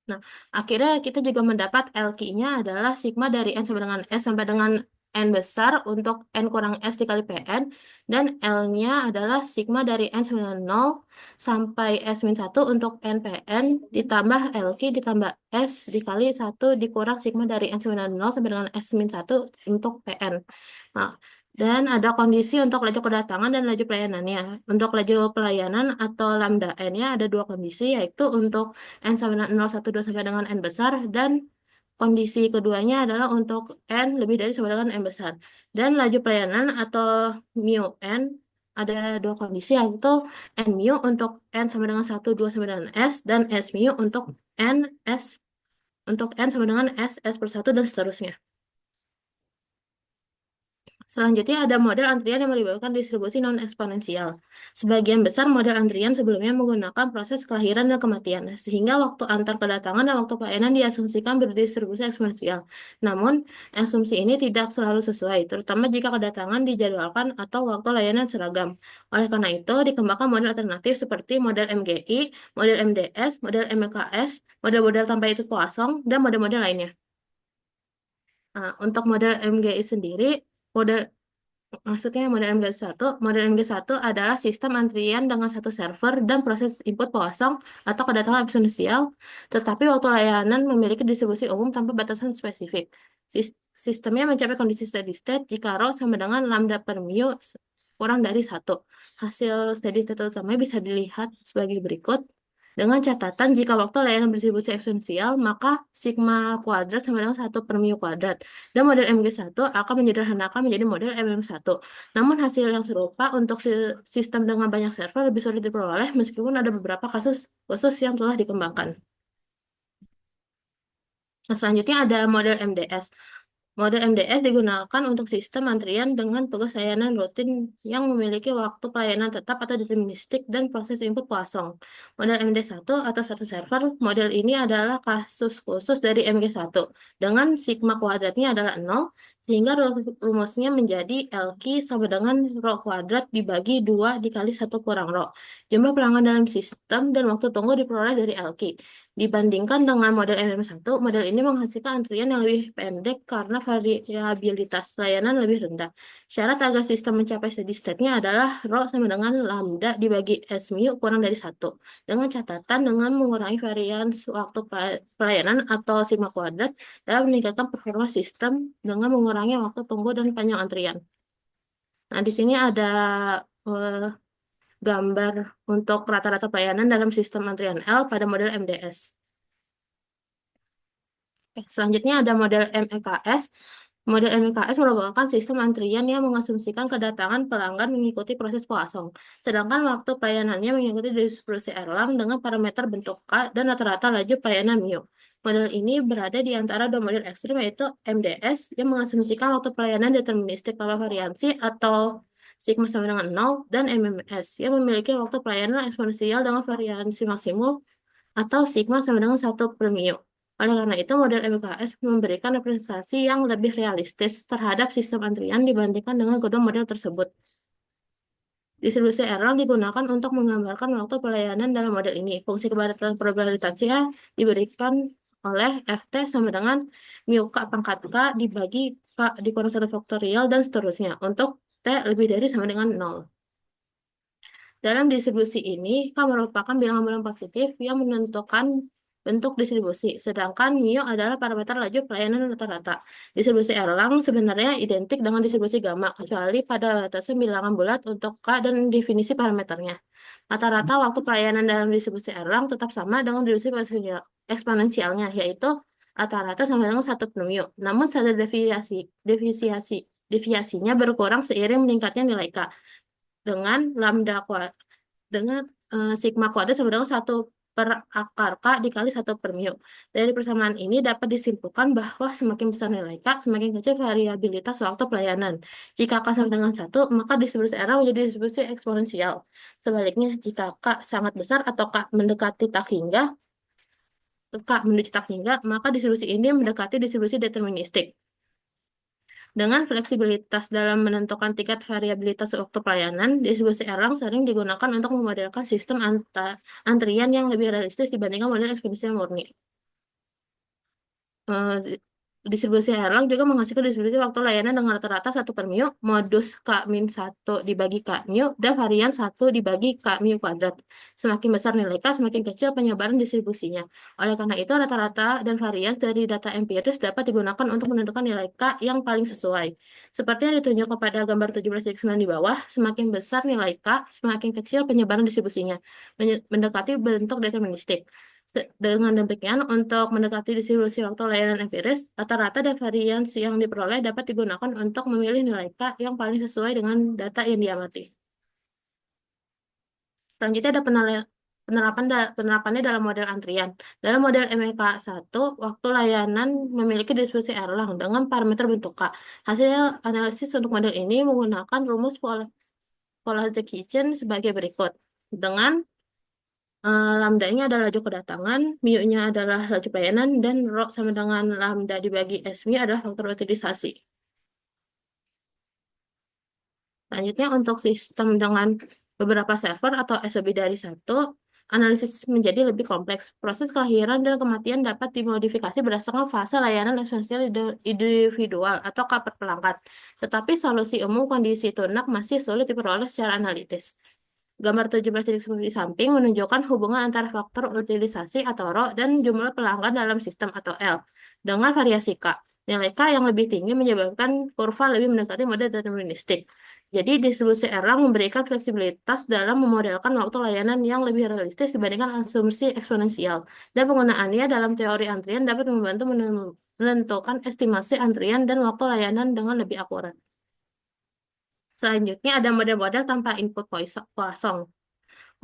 Nah, akhirnya kita juga mendapat LQ-nya adalah sigma dari N sama dengan S sampai dengan N besar untuk N kurang S dikali Pn, dan L-nya adalah sigma dari N sama dengan 0 sampai S min 1 untuk N Pn ditambah LQ ditambah S dikali 1 dikurang sigma dari N sama dengan 0 sampai dengan S min 1 untuk Pn. Nah, dan ada kondisi untuk laju kedatangan dan laju pelayanannya. Untuk laju pelayanan atau lambda N-nya ada 2 kondisi, yaitu untuk N sama dengan 0, 1, 2 sampai dengan N besar, dan kondisi keduanya adalah untuk N lebih dari sama dengan N besar. Dan laju pelayanan atau mu N ada 2 kondisi, yaitu N mu untuk N sama dengan 1, 2 sampai dengan S, dan S mu untuk N sama dengan S per 1, dan seterusnya. Selanjutnya ada model antrian yang melibatkan distribusi non-eksponensial. Sebagian besar model antrian sebelumnya menggunakan proses kelahiran dan kematian, sehingga waktu antar kedatangan dan waktu pelayanan diasumsikan berdistribusi eksponensial. Namun, asumsi ini tidak selalu sesuai, terutama jika kedatangan dijadwalkan atau waktu layanan seragam. Oleh karena itu, dikembangkan model alternatif seperti model MGI, model MDS, model MKS, model-model tanpa itu kosong, dan model-model lainnya. Nah, untuk model MGI sendiri, maksudnya model MG1 adalah sistem antrian dengan satu server dan proses input kosong atau kedatangan eksponensial, tetapi waktu layanan memiliki distribusi umum tanpa batasan spesifik. Sistemnya mencapai kondisi steady state jika rho sama dengan lambda per mu kurang dari 1. Hasil steady state utamanya bisa dilihat sebagai berikut. Dengan catatan, jika waktu layanan berdistribusi eksponensial, maka sigma kuadrat sama dengan 1 per mu kuadrat. Dan model MG1 akan menyederhanakan menjadi model MM1. Namun hasil yang serupa untuk sistem dengan banyak server lebih sulit diperoleh meskipun ada beberapa kasus khusus yang telah dikembangkan. Nah, selanjutnya ada model MDS. Model MDS digunakan untuk sistem antrian dengan tugas layanan rutin yang memiliki waktu pelayanan tetap atau deterministik dan proses input kosong. Model MD1 atau satu server, model ini adalah kasus khusus dari MG1 dengan sigma kuadratnya adalah 0, Sehingga rumusnya menjadi LQ sama dengan rho kuadrat dibagi 2 dikali 1 kurang rho. Jumlah pelanggan dalam sistem dan waktu tunggu diperoleh dari LQ. Dibandingkan dengan model MM1, model ini menghasilkan antrian yang lebih pendek karena variabilitas layanan lebih rendah. Syarat agar sistem mencapai steady state-nya adalah rho sama dengan lambda dibagi S mu kurang dari 1. Dengan catatan dengan mengurangi varians waktu pelayanan atau sigma kuadrat dalam meningkatkan performa sistem dengan mengurangi waktu tunggu dan panjang antrian. Nah, di sini ada eh, gambar untuk rata-rata pelayanan dalam sistem antrian L pada model MDS. Selanjutnya ada model MEKS. Model MEKS merupakan sistem antrian yang mengasumsikan kedatangan pelanggan mengikuti proses poasong, sedangkan waktu pelayanannya mengikuti distribusi Erlang dengan parameter bentuk K dan rata-rata laju pelayanan mu. Model ini berada di antara dua model ekstrim, yaitu MDS yang mengasumsikan waktu pelayanan deterministik tanpa variansi atau sigma sama dengan 0, dan MMS yang memiliki waktu pelayanan eksponensial dengan variansi maksimum atau sigma sama dengan 1 per mu. Oleh karena itu, model MKS memberikan representasi yang lebih realistis terhadap sistem antrian dibandingkan dengan kedua model tersebut. Distribusi Erlang digunakan untuk menggambarkan waktu pelayanan dalam model ini. Fungsi kepadatan probabilitasnya diberikan oleh Ft sama dengan mu K pangkat K dibagi K dikurang 1 faktorial dan seterusnya untuk T lebih dari sama dengan 0. Dalam distribusi ini, K merupakan bilangan positif yang menentukan bentuk distribusi, sedangkan mu adalah parameter laju pelayanan rata-rata. Distribusi Erlang sebenarnya identik dengan distribusi gamma, kecuali pada batasan bilangan bulat untuk K dan definisi parameternya. Rata-rata waktu pelayanan dalam distribusi Erlang tetap sama dengan distribusi eksponensialnya, yaitu rata-rata sama dengan 1 per mu. Namun standar deviasinya berkurang seiring meningkatnya nilai K dengan lambda kuadrat dengan sigma kuadrat sama dengan 1 per akar K dikali 1 per mu. Dari persamaan ini dapat disimpulkan bahwa semakin besar nilai K, semakin kecil variabilitas waktu pelayanan. Jika K sama dengan 1, maka distribusi Erlang menjadi distribusi eksponensial. Sebaliknya, jika K sangat besar atau K mendekati tak hingga, maka distribusi ini mendekati distribusi deterministik. Dengan fleksibilitas dalam menentukan tingkat variabilitas waktu pelayanan, distribusi Erlang sering digunakan untuk memodelkan sistem antrian yang lebih realistis dibandingkan model eksponensial murni. Distribusi Erlang juga menghasilkan distribusi waktu layanan dengan rata-rata 1 per mu, modus K-1 dibagi K mu, dan varian 1 dibagi K mu kuadrat. Semakin besar nilai K, semakin kecil penyebaran distribusinya. Oleh karena itu, rata-rata dan varian dari data empiris dapat digunakan untuk menentukan nilai K yang paling sesuai. Seperti yang ditunjukkan pada gambar 17.9 di bawah, semakin besar nilai K, semakin kecil penyebaran distribusinya, mendekati bentuk deterministik. Dengan demikian, untuk mendekati distribusi waktu layanan empiris, rata-rata dan variansi yang diperoleh dapat digunakan untuk memilih nilai K yang paling sesuai dengan data yang diamati. Selanjutnya ada penerapannya dalam model antrian. Dalam model MEK1, waktu layanan memiliki distribusi Erlang dengan parameter bentuk K. Hasil analisis untuk model ini menggunakan rumus polarization sebagai berikut. Dengan lambda-nya adalah laju kedatangan, mu-nya adalah laju pelayanan, dan rho sama dengan lambda dibagi S mu adalah faktor utilisasi. Selanjutnya untuk sistem dengan beberapa server atau S lebih dari satu, analisis menjadi lebih kompleks. Proses kelahiran dan kematian dapat dimodifikasi berdasarkan fase layanan esensial individual atau K per pelanggan. Tetapi solusi umum kondisi tunak masih sulit diperoleh secara analitis. Gambar 17 di samping menunjukkan hubungan antara faktor utilisasi atau rho dan jumlah pelanggan dalam sistem atau L dengan variasi K. Nilai K yang lebih tinggi menyebabkan kurva lebih mendekati model deterministik. Jadi distribusi Erlang memberikan fleksibilitas dalam memodelkan waktu layanan yang lebih realistis dibandingkan asumsi eksponensial. Dan penggunaannya dalam teori antrian dapat membantu menentukan estimasi antrian dan waktu layanan dengan lebih akurat. Selanjutnya ada model-model tanpa input Poisson.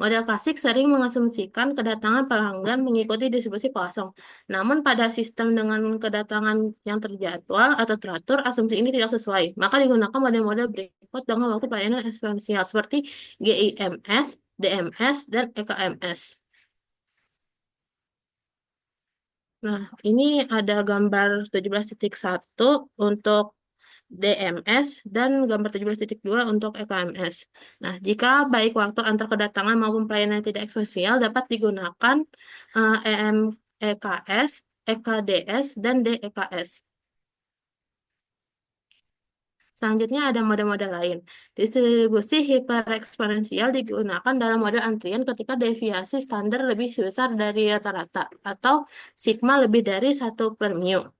Model klasik sering mengasumsikan kedatangan pelanggan mengikuti distribusi Poisson. Namun pada sistem dengan kedatangan yang terjadwal atau teratur, asumsi ini tidak sesuai. Maka digunakan model-model berikut dengan waktu pelayanan eksponensial seperti GIMS, DMS, dan EKMS. Nah, ini ada gambar 17.1 untuk DMS, dan gambar 17.2 untuk EKMS. Nah, jika baik waktu antar kedatangan maupun pelayanan tidak esensial dapat digunakan EMEKS, EKDS, dan DEKS. Selanjutnya ada mode-mode lain. Distribusi hipereksponensial digunakan dalam mode antrian ketika deviasi standar lebih besar dari rata-rata atau sigma lebih dari 1/mu.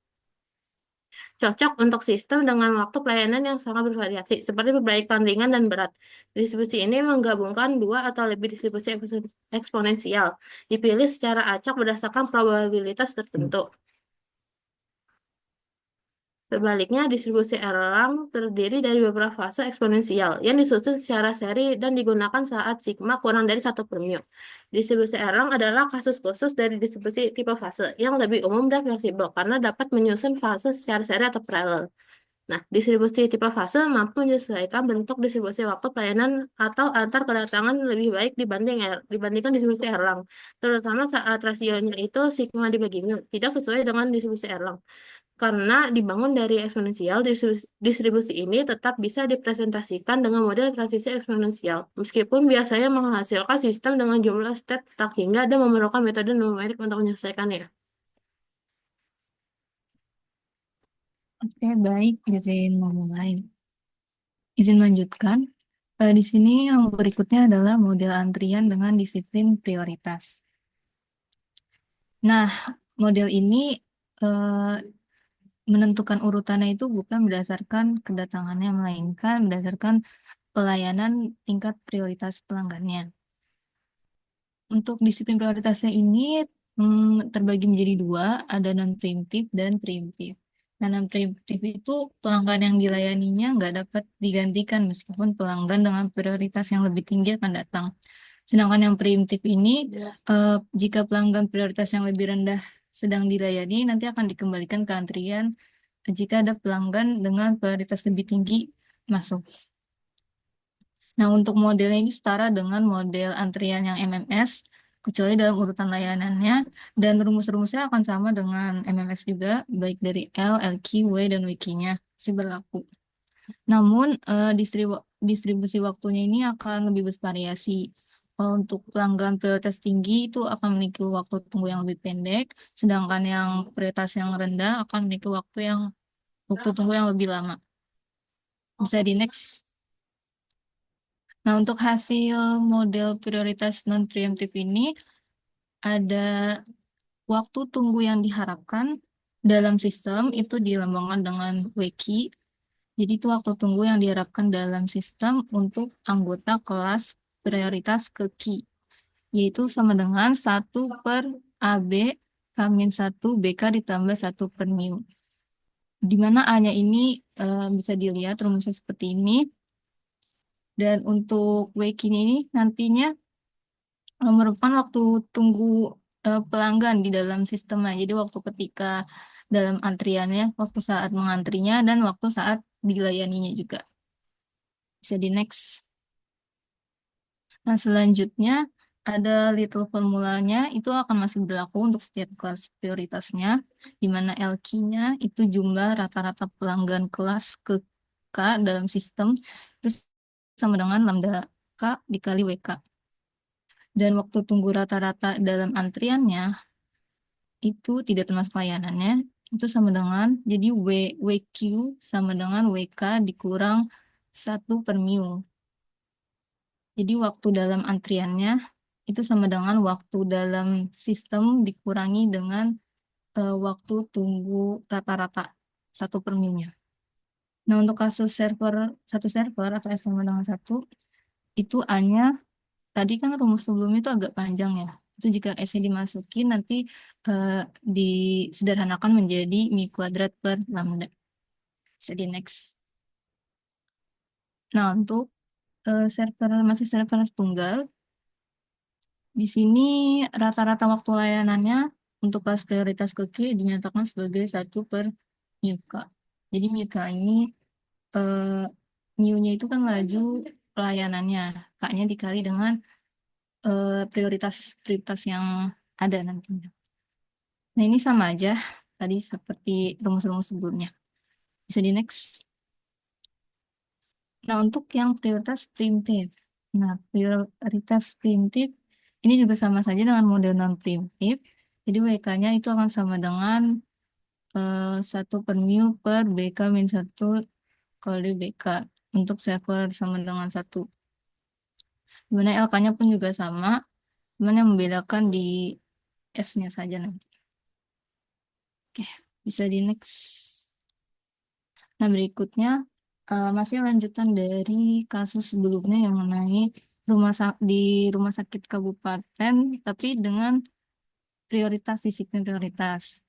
Cocok untuk sistem dengan waktu pelayanan yang sangat bervariasi, seperti perbaikan ringan dan berat. Distribusi ini menggabungkan dua atau lebih distribusi eksponensial, dipilih secara acak berdasarkan probabilitas tertentu. Sebaliknya, distribusi Erlang terdiri dari beberapa fase eksponensial yang disusun secara seri dan digunakan saat sigma kurang dari 1/mu. Distribusi Erlang adalah kasus khusus dari distribusi tipe fase yang lebih umum dan fleksibel karena dapat menyusun fase secara seri atau paralel. Nah, distribusi tipe fase mampu menyesuaikan bentuk distribusi waktu pelayanan atau antar kedatangan lebih baik dibandingkan distribusi Erlang, terutama saat rasionya itu sigma dibagi mu, tidak sesuai dengan distribusi Erlang. Karena dibangun dari eksponensial, distribusi ini tetap bisa dipresentasikan dengan model transisi eksponensial, meskipun biasanya menghasilkan sistem dengan jumlah state tak hingga dan memerlukan metode numerik untuk menyelesaikannya. Oke, baik, izin memulai. Izin melanjutkan. Di sini yang berikutnya adalah model antrian dengan disiplin prioritas. Nah, model ini menentukan urutannya itu bukan berdasarkan kedatangannya, melainkan berdasarkan pelayanan tingkat prioritas pelanggannya. Untuk disiplin prioritasnya ini terbagi menjadi dua, ada non-preemptive dan preemptive. Nah, non-preemptive itu pelanggan yang dilayaninya nggak dapat digantikan meskipun pelanggan dengan prioritas yang lebih tinggi akan datang. Sedangkan yang preemptive ini, jika pelanggan prioritas yang lebih rendah sedang dilayani, nanti akan dikembalikan ke antrian jika ada pelanggan dengan prioritas lebih tinggi masuk. Nah, untuk modelnya ini setara dengan model antrian yang MMS, kecuali dalam urutan layanannya, dan rumus-rumusnya akan sama dengan MMS juga, baik dari L, LQ, W, dan WQ-nya masih berlaku. Namun, distribusi waktunya ini akan lebih bervariasi. Kalau untuk pelanggan prioritas tinggi itu akan memiliki waktu tunggu yang lebih pendek, sedangkan yang prioritas yang rendah akan memiliki waktu tunggu yang lebih lama. Bisa di next. Nah, untuk hasil model prioritas non-preemptive ini, ada waktu tunggu yang diharapkan dalam sistem itu dilambangkan dengan WQ. Jadi itu waktu tunggu yang diharapkan dalam sistem untuk anggota kelas prioritas ke Q, yaitu sama dengan 1/AB kamin 1 BK ditambah 1/mu. Di mana A-nya ini bisa dilihat rumusnya seperti ini. Dan untuk WQ-nya ini nantinya merupakan waktu tunggu pelanggan di dalam sistemnya. Jadi waktu ketika dalam antriannya, waktu saat mengantrinya, dan waktu saat dilayaninya juga. Bisa di next. Nah, selanjutnya ada little formulanya, itu akan masih berlaku untuk setiap kelas prioritasnya, di mana LQ-nya itu jumlah rata-rata pelanggan kelas ke K dalam sistem, itu sama dengan lambda K dikali WK. Dan waktu tunggu rata-rata dalam antriannya itu tidak termasuk layanannya, itu sama dengan, jadi WQ sama dengan WK dikurang 1/mu. Jadi waktu dalam antriannya itu sama dengan waktu dalam sistem dikurangi dengan waktu tunggu rata-rata 1/mu-nya. Nah, untuk kasus satu server atau S sama dengan 1, itu A-nya, tadi kan rumus sebelumnya itu agak panjang ya. Itu jika S-nya dimasukin nanti disederhanakan menjadi mi kuadrat per lambda. Bisa di next. Nah, untuk masih server tunggal, di sini rata-rata waktu layanannya untuk kelas prioritas ke Q dinyatakan sebagai 1/μK. Jadi μK ini mu-nya itu kan laju pelayanannya, K-nya dikali dengan prioritas yang ada nantinya. Nah, ini sama aja tadi seperti rumus-rumus sebelumnya. Bisa di next. Nah, untuk yang prioritas preemptif. Nah, prioritas preemptif ini juga sama saja dengan model non-preemptif. Jadi WK-nya itu akan sama dengan 1 per mu per BK min 1 kali BK untuk server sama dengan 1. Dimana LK-nya pun juga sama, cuman yang membedakan di S-nya saja nanti. Oke, bisa di next. Nah, berikutnya masih lanjutan dari kasus sebelumnya yang mengenai di rumah sakit kabupaten, tapi dengan disiplin prioritas.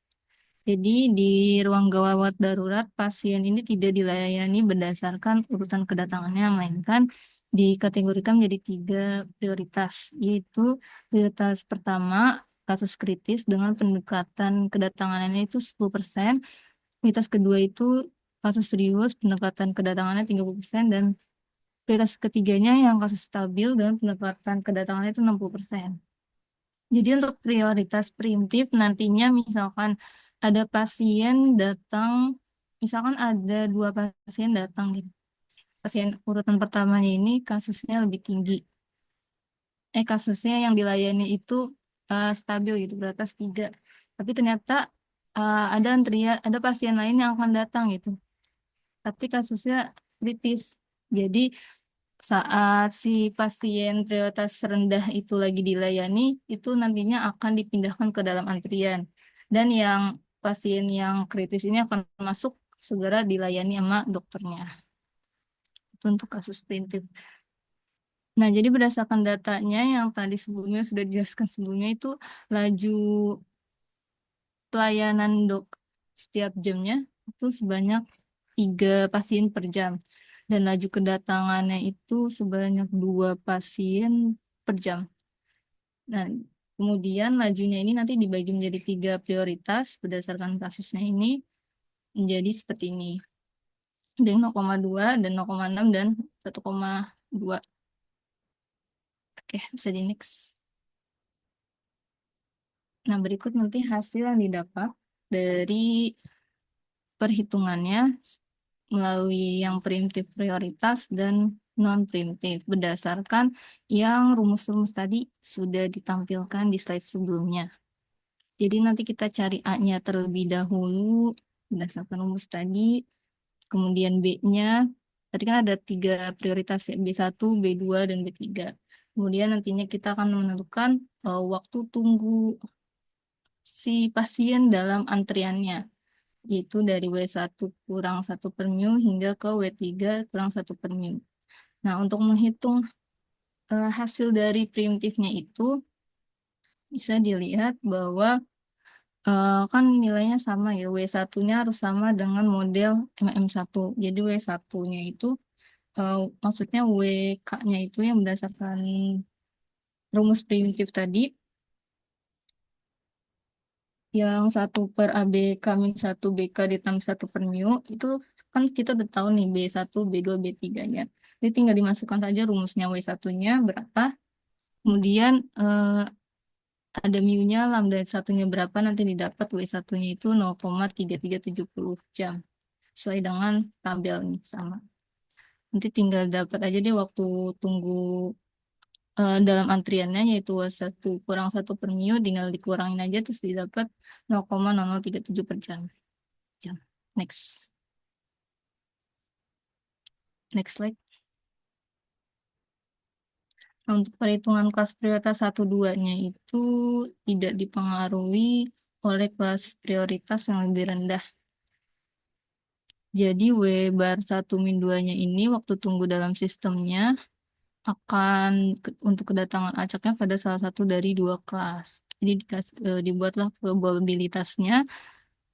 Jadi di ruang gawat darurat, pasien ini tidak dilayani berdasarkan urutan kedatangannya, melainkan dikategorikan menjadi 3 prioritas, yaitu prioritas pertama, kasus kritis dengan pendekatan kedatangannya itu 10%, prioritas kedua itu kasus serius, pendekatan kedatangannya 30%, dan prioritas ketiganya yang kasus stabil dengan pendekatan kedatangannya itu 60%. Jadi untuk prioritas preemptif nantinya misalkan ada pasien datang, misalkan ada 2 pasien datang gitu. Pasien urutan pertamanya ini kasusnya lebih tinggi. Kasusnya yang dilayani itu stabil gitu, prioritas 3. Tapi ternyata ada pasien lain yang akan datang gitu. Tapi kasusnya kritis. Jadi saat si pasien prioritas rendah itu lagi dilayani, itu nantinya akan dipindahkan ke dalam antrian. Dan yang pasien yang kritis ini akan masuk segera dilayani sama dokternya. Itu untuk kasus preemptif. Nah, jadi berdasarkan datanya yang tadi sebelumnya sudah dijelaskan sebelumnya itu laju pelayanan dok setiap jamnya itu sebanyak 3 pasien per jam. Dan laju kedatangannya itu sebanyak 2 pasien per jam. Nah, kemudian lajunya ini nanti dibagi menjadi 3 prioritas berdasarkan kasusnya ini menjadi seperti ini. Ada yang 0,2 dan 0,6 dan 1,2. Oke, bisa di next. Nah, berikut nanti hasil yang didapat dari perhitungannya melalui yang preemptif prioritas dan non-preemptif berdasarkan yang rumus-rumus tadi sudah ditampilkan di slide sebelumnya. Jadi nanti kita cari A-nya terlebih dahulu berdasarkan rumus tadi, kemudian B-nya. Tadi kan ada 3 prioritas ya, B1, B2, dan B3. Kemudian nantinya kita akan menentukan waktu tunggu si pasien dalam antriannya, yaitu dari W1 kurang 1 per mu hingga ke W3 kurang 1 per mu. Nah, untuk menghitung hasil dari preemptifnya itu, bisa dilihat bahwa kan nilainya sama ya, W1-nya harus sama dengan model MM1. Jadi W1-nya itu, maksudnya WK-nya itu yang berdasarkan rumus primitif tadi, yang 1 per ABK min 1 BK ditambah 1 per mu, itu kan kita udah tahu nih B1, B2, B3-nya. Jadi tinggal dimasukkan saja rumusnya W1-nya berapa, kemudian ada mu-nya, lambda satunya berapa, nanti didapat W1-nya itu 0,3370 jam. Sesuai dengan tabel nih, sama. Nanti tinggal dapat aja deh waktu tunggu dalam antriannya, yaitu W1 kurang 1 per mu, tinggal dikurangin aja, terus didapat 0,0037 per jam. Next. Next slide. Nah, untuk perhitungan kelas prioritas 1-2-nya itu tidak dipengaruhi oleh kelas prioritas yang lebih rendah. Jadi W bar 1 min 2-nya ini waktu tunggu dalam sistemnya akan untuk kedatangan acaknya pada salah satu dari 2 kelas. Jadi dibuatlah probabilitasnya,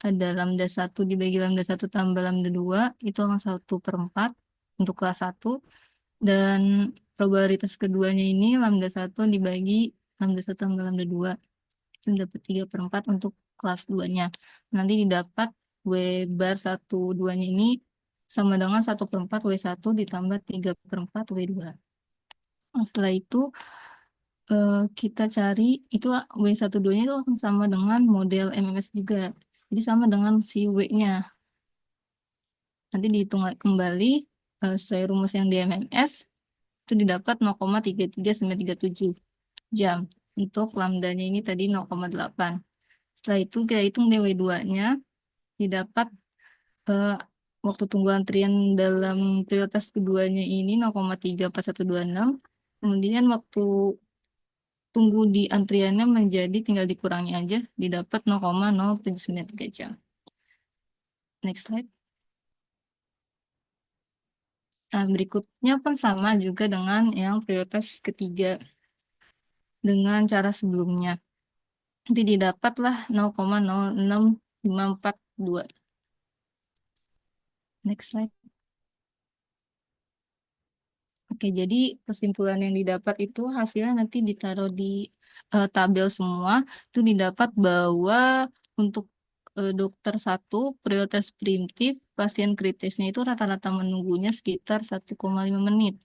ada lambda 1 dibagi lambda 1 tambah lambda 2, itu akan 1/4 untuk kelas 1. Dan probabilitas keduanya ini lambda 1 dibagi lambda 1 tambah lambda 2. Itu dapat 3/4 untuk kelas 2-nya. Nanti didapat W bar 1-2-nya ini sama dengan 1/4 W1 ditambah 3/4 W2. Nah, setelah itu kita cari itu W12-nya itu akan sama dengan model MMS juga. Jadi sama dengan si W-nya. Nanti dihitung kembali sesuai rumus yang di MMS itu didapat 0,3397 jam. Untuk lambdanya ini tadi 0,8. Setelah itu kita hitung DW2-nya, didapat waktu tunggu antrian dalam prioritas keduanya ini 0,34126. Kemudian waktu tunggu di antriannya menjadi tinggal dikurangi aja, didapat 0,0793 jam. Next slide. Nah, berikutnya pun sama juga dengan yang prioritas ketiga dengan cara sebelumnya. Nanti didapatlah 0,06542. Next slide. Oke, jadi kesimpulan yang didapat itu hasilnya nanti ditaruh di tabel semua. Itu didapat bahwa untuk dokter 1 prioritas preemptif, pasien kritisnya itu rata-rata menunggunya sekitar 1,5 menit.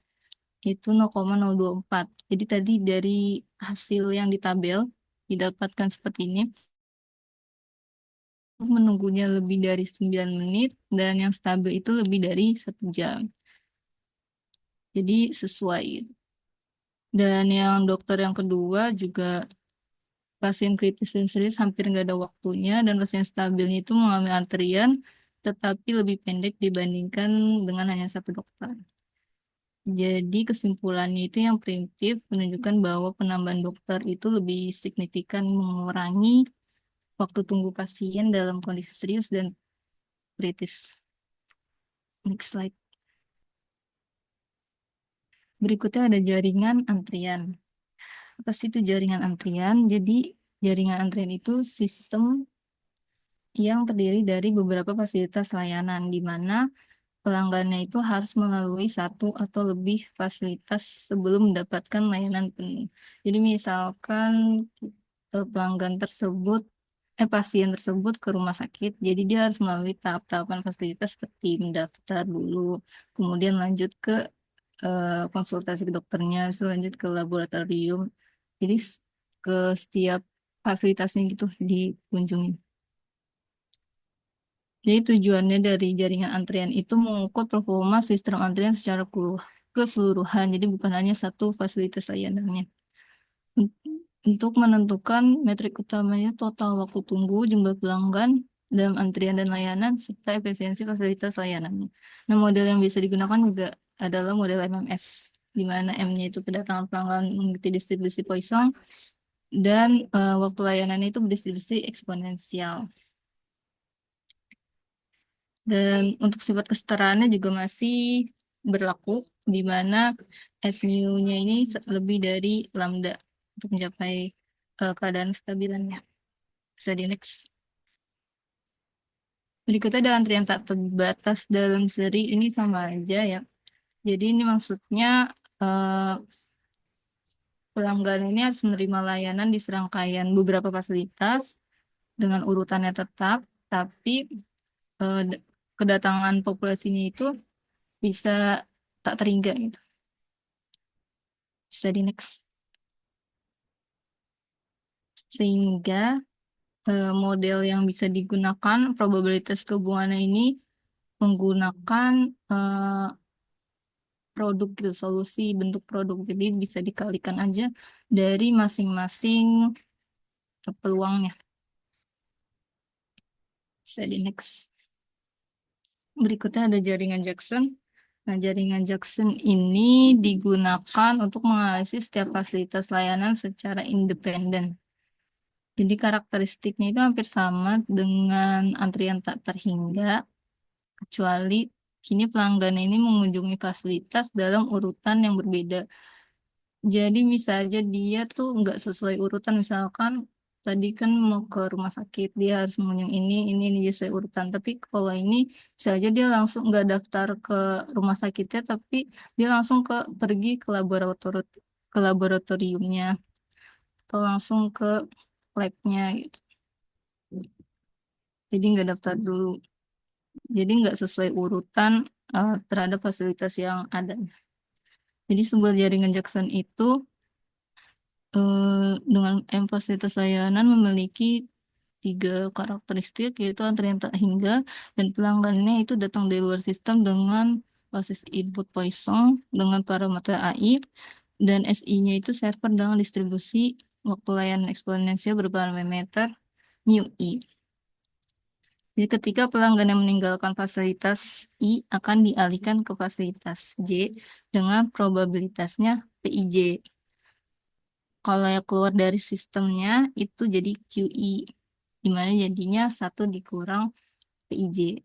Itu 0,024. Jadi tadi dari hasil yang di tabel didapatkan seperti ini. Menunggunya lebih dari 9 menit dan yang stabil itu lebih dari 1 jam. Jadi sesuai. Dan yang dokter yang kedua juga pasien kritis dan serius hampir nggak ada waktunya dan pasien stabilnya itu mengalami antrian tetapi lebih pendek dibandingkan dengan hanya satu dokter. Jadi kesimpulannya itu yang preemptif menunjukkan bahwa penambahan dokter itu lebih signifikan mengurangi waktu tunggu pasien dalam kondisi serius dan kritis. Next slide. Berikutnya ada jaringan antrian. Apa sih itu jaringan antrian? Jadi jaringan antrian itu sistem yang terdiri dari beberapa fasilitas layanan, di mana pelanggannya itu harus melalui satu atau lebih fasilitas sebelum mendapatkan layanan penuh. Jadi misalkan pelanggan tersebut, pasien tersebut ke rumah sakit, jadi dia harus melalui tahap-tahapan fasilitas seperti mendaftar dulu, kemudian lanjut ke konsultasi ke dokternya, lanjut ke laboratorium. Jadi ke setiap fasilitasnya gitu dikunjungi. Jadi tujuannya dari jaringan antrian itu mengukur performa sistem antrian secara keseluruhan. Jadi bukan hanya satu fasilitas layanannya. Untuk menentukan metrik utamanya total waktu tunggu, jumlah pelanggan dalam antrian dan layanan, serta efisiensi fasilitas layanannya. Nah, model yang bisa digunakan juga adalah model MMS, di mana M-nya itu kedatangan pelanggan mengikuti distribusi Poisson, dan waktu layanannya itu berdistribusi eksponensial. Dan untuk sifat kesetaraannya juga masih berlaku, di mana S mu-nya ini lebih dari lambda untuk mencapai keadaan kestabilannya. Bisa di next. Berikutnya ada antrian tak terbatas dalam seri, ini sama aja ya. Jadi ini maksudnya pelanggan ini harus menerima layanan di serangkaian beberapa fasilitas dengan urutannya tetap, tapi kedatangan populasinya itu bisa tak terhingga gitu. Bisa di next. Sehingga model yang bisa digunakan probabilitas kehubungannya ini menggunakan produk gitu, solusi bentuk produk. Jadi bisa dikalikan aja dari masing-masing peluangnya. Bisa di next. Berikutnya ada jaringan Jackson. Nah, jaringan Jackson ini digunakan untuk menganalisis setiap fasilitas layanan secara independen. Jadi karakteristiknya itu hampir sama dengan antrian tak terhingga, kecuali kini pelanggan ini mengunjungi fasilitas dalam urutan yang berbeda. Jadi bisa aja dia tuh nggak sesuai urutan, misalkan tadi kan mau ke rumah sakit, dia harus mengunjungi ini sesuai urutan. Tapi kalau ini bisa aja dia langsung nggak daftar ke rumah sakitnya, tapi dia langsung pergi ke laboratoriumnya atau langsung ke labnya gitu. Jadi nggak daftar dulu. Jadi nggak sesuai urutan terhadap fasilitas yang ada. Jadi sebuah jaringan Jackson itu dengan fasilitas layanan memiliki 3 karakteristik, yaitu antrian tak hingga dan pelanggannya itu datang dari luar sistem dengan proses input Poisson dengan parameter AI, dan SI-nya itu server dengan distribusi waktu layanan eksponensial berparameter mu I. Jadi ketika pelanggan yang meninggalkan fasilitas I akan dialihkan ke fasilitas J dengan probabilitasnya PIJ. Kalau yang keluar dari sistemnya itu jadi QI, di mana jadinya 1 dikurang PIJ.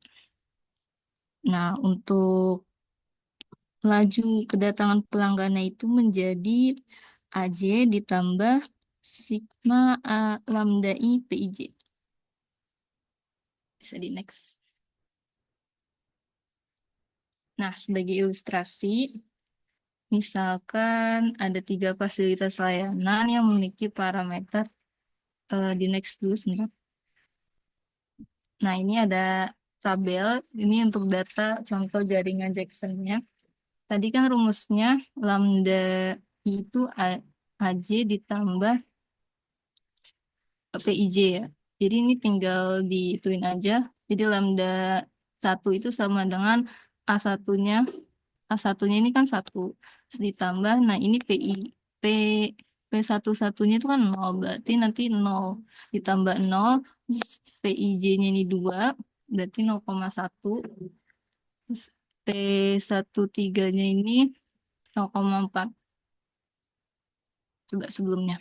Nah, untuk laju kedatangan pelanggannya itu menjadi AJ ditambah sigma A lambda I PIJ. Bisa di next. Nah, sebagai ilustrasi, misalkan ada 3 fasilitas layanan yang memiliki parameter, di next dulu sebentar. Nah, ini ada tabel, ini untuk data contoh jaringan Jackson-nya. Tadi kan rumusnya lambda itu AJ ditambah PIJ ya. Jadi ini tinggal dituin aja. Jadi lambda 1 itu sama dengan A1-nya. A1-nya ini kan 1. Terus ditambah, nah ini P1-1-nya itu kan 0. Berarti nanti 0 ditambah 0. PIJ-nya ini 2. Berarti 0,1. Terus P13-nya ini 0,4. Coba sebelumnya.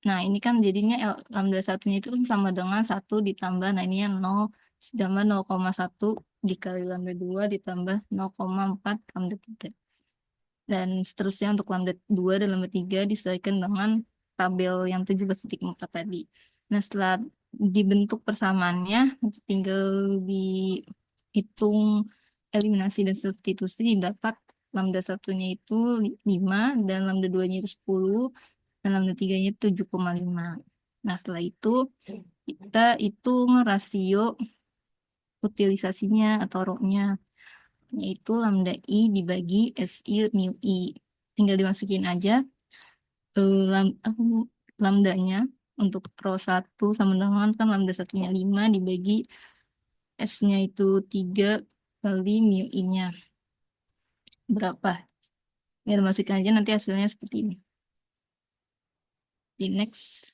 Nah, ini kan jadinya lambda 1-nya itu kan sama dengan 1 ditambah, nah ini yang 0, ditambah 0,1 dikali lambda 2 ditambah 0,4 lambda 3. Dan seterusnya untuk lambda 2 dan lambda 3 disesuaikan dengan tabel yang 17.4 tadi. Nah, setelah dibentuk persamaannya, tinggal dihitung eliminasi dan substitusi, dapat lambda 1-nya itu 5 dan lambda 2-nya itu 10 dan lambda 3-nya 7,5. Nah, setelah itu kita hitung rasio utilisasinya atau ROC-nya, yaitu lambda I dibagi SI mu I. Tinggal dimasukin aja lambdanya untuk row 1 sama dengan kan lambda 1-nya 5 dibagi S-nya itu 3 kali mu I-nya. Berapa? Tinggal dimasukin aja, nanti hasilnya seperti ini. Di next.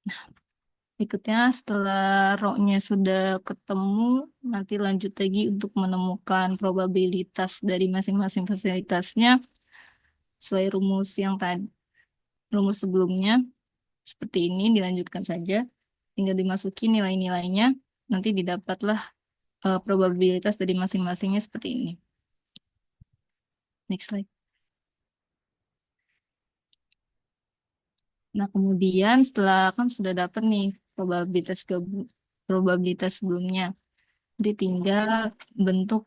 Nah, berikutnya setelah ROC-nya sudah ketemu, nanti lanjut lagi untuk menemukan probabilitas dari masing-masing fasilitasnya sesuai rumus yang tadi, rumus sebelumnya. Seperti ini, dilanjutkan saja. Tinggal dimasukin nilai-nilainya, nanti didapatlah probabilitas dari masing-masingnya seperti ini. Next slide. Nah, kemudian setelah kan sudah dapat nih probabilitas sebelumnya. Jadi tinggal bentuk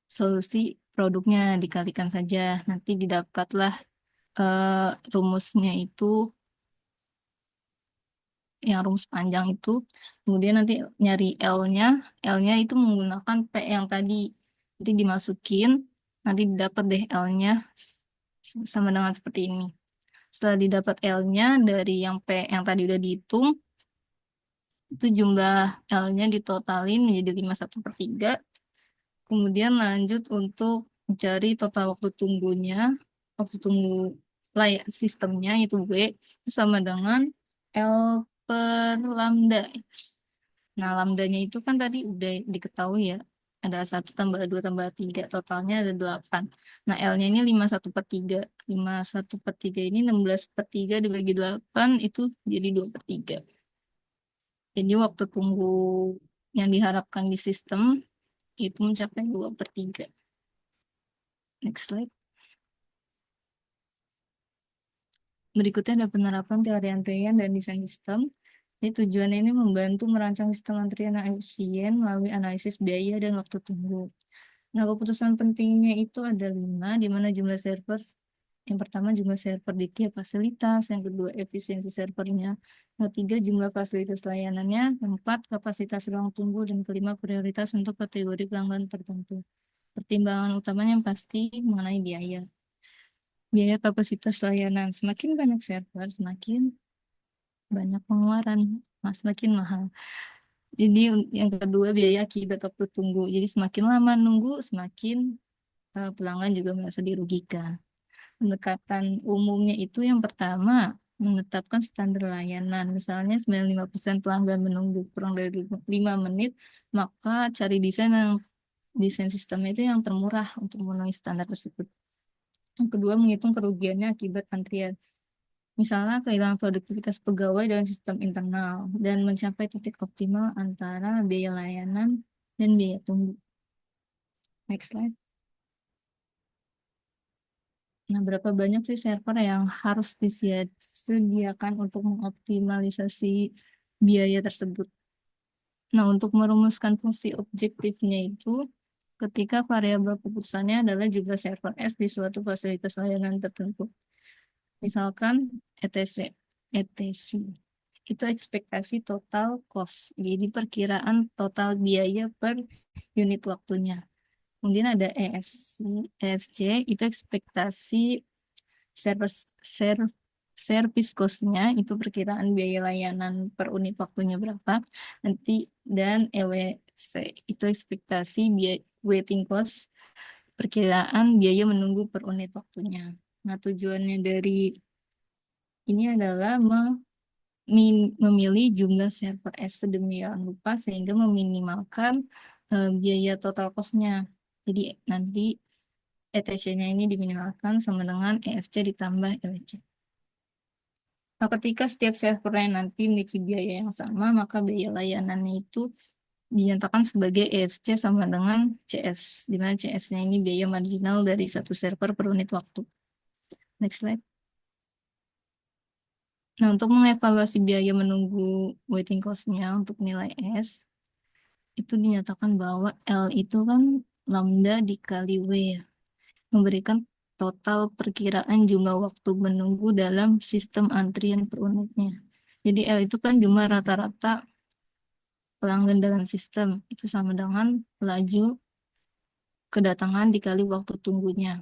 solusi produknya, dikalikan saja. Nanti didapatlah rumusnya itu, yang rumus panjang itu. Kemudian nanti nyari L-nya. L-nya itu menggunakan P yang tadi. Nanti dimasukin, nanti didapat deh L-nya sama dengan seperti ini. Setelah didapat L-nya dari yang P yang tadi udah dihitung, itu jumlah L-nya ditotalin menjadi 51/3. Kemudian lanjut untuk mencari total waktu tunggunya, waktu tunggu layak sistemnya itu W, itu sama dengan L per lambda. Nah, lambdanya itu kan tadi udah diketahui ya, ada 1 tambah 2 tambah 3, totalnya ada 8. Nah, L-nya ini 51/3. 51/3 ini 16/3 dibagi 8, itu jadi 2/3. Jadi waktu tunggu yang diharapkan di sistem itu mencapai 2/3. Next slide. Berikutnya ada penerapan teori antrian dan desain sistem. Jadi tujuannya ini membantu merancang sistem antrian yang efisien melalui analisis biaya dan waktu tunggu. Nah, keputusan pentingnya itu ada 5, di mana jumlah server, yang pertama jumlah server di tiap fasilitas, yang kedua efisiensi servernya, yang ketiga jumlah fasilitas layanannya, yang keempat kapasitas ruang tunggu, dan kelima prioritas untuk kategori pelanggan tertentu. Pertimbangan utamanya yang pasti mengenai biaya. Biaya kapasitas layanan, semakin banyak server, semakin banyak pengeluaran, semakin mahal. Jadi yang kedua biaya akibat waktu tunggu. Jadi semakin lama nunggu, semakin pelanggan juga merasa dirugikan. Pendekatan umumnya itu yang pertama, menetapkan standar layanan. Misalnya 95% pelanggan menunggu kurang dari 5 menit, maka cari desain sistemnya itu yang termurah untuk memenuhi standar tersebut. Yang kedua, menghitung kerugiannya akibat antrian. Misalnya kehilangan produktivitas pegawai dalam sistem internal dan mencapai titik optimal antara biaya layanan dan biaya tunggu. Next slide. Nah, berapa banyak sih server yang harus disediakan untuk mengoptimalisasi biaya tersebut? Nah, untuk merumuskan fungsi objektifnya itu, ketika variabel keputusannya adalah jumlah server S di suatu fasilitas layanan tertentu. Misalkan ETC. Itu ekspektasi total cost. Jadi perkiraan total biaya per unit waktunya. Kemudian ada ESC, itu ekspektasi service cost-nya, itu perkiraan biaya layanan per unit waktunya berapa. Nanti dan EWC, itu ekspektasi biaya waiting cost, perkiraan biaya menunggu per unit waktunya. Nah, tujuannya dari ini adalah memilih jumlah server S sedemikian rupa sehingga meminimalkan biaya total cost-nya. Jadi nanti ETC-nya ini diminimalkan sama dengan ESC ditambah EWC. Nah, ketika setiap servernya nanti memiliki biaya yang sama, maka biaya layanannya itu dinyatakan sebagai ESC sama dengan CS, di mana CS-nya ini biaya marginal dari satu server per unit waktu. Next slide. Nah, untuk mengevaluasi biaya menunggu waiting cost-nya untuk nilai S, itu dinyatakan bahwa L itu kan lambda dikali W ya, memberikan total perkiraan jumlah waktu menunggu dalam sistem antrian per unitnya. Jadi L itu kan jumlah rata-rata pelanggan dalam sistem, itu sama dengan laju kedatangan dikali waktu tunggunya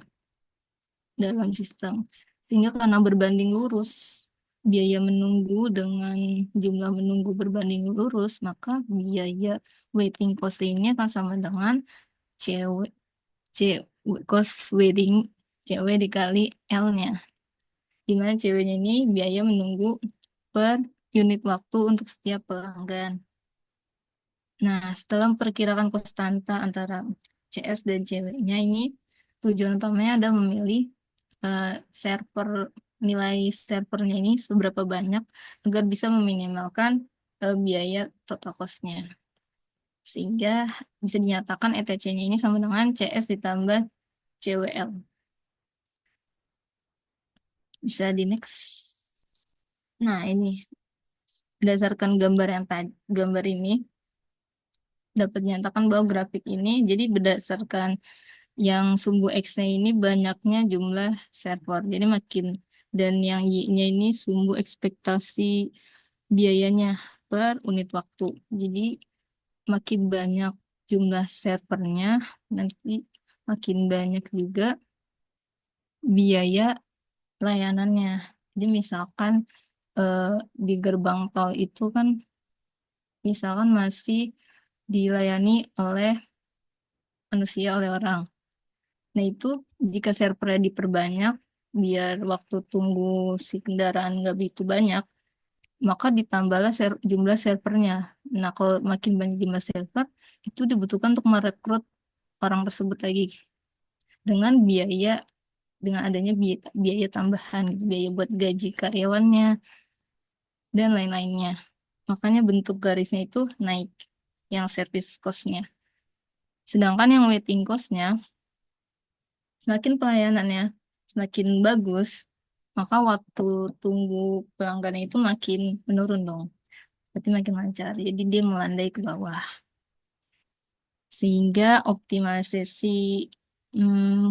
dalam sistem. Sehingga karena berbanding lurus, biaya menunggu dengan jumlah menunggu berbanding lurus, maka biaya waiting cost ini akan sama dengan cost waiting CW dikali L-nya. Dimana CW-nya ini biaya menunggu per unit waktu untuk setiap pelanggan. Nah, setelah memperkirakan konstanta antara CS dan CW-nya ini, tujuan utamanya adalah memilih nilai servernya ini seberapa banyak agar bisa meminimalkan biaya total cost-nya. Sehingga bisa dinyatakan ETC-nya ini sama dengan CS ditambah CWL. Bisa di next. Nah, ini berdasarkan gambar ini dapat dinyatakan bahwa grafik ini jadi berdasarkan yang sumbu X-nya ini banyaknya jumlah server. Jadi makin dan yang Y-nya ini sumbu ekspektasi biayanya per unit waktu. Jadi makin banyak jumlah servernya, nanti makin banyak juga biaya layanannya. Jadi misalkan di gerbang tol itu kan misalkan masih dilayani oleh manusia, oleh orang. Nah, itu jika servernya diperbanyak, biar waktu tunggu si kendaraan nggak begitu banyak, maka ditambahlah jumlah servernya. Nah, kalau makin banyak jumlah server, itu dibutuhkan untuk merekrut orang tersebut lagi. Dengan adanya biaya tambahan, biaya buat gaji karyawannya, dan lain-lainnya. Makanya bentuk garisnya itu naik, yang service cost-nya. Sedangkan yang waiting cost-nya, semakin pelayanannya semakin bagus, maka waktu tunggu pelanggannya itu makin menurun dong. Berarti makin lancar. Jadi dia melandai ke bawah. Sehingga optimalisasi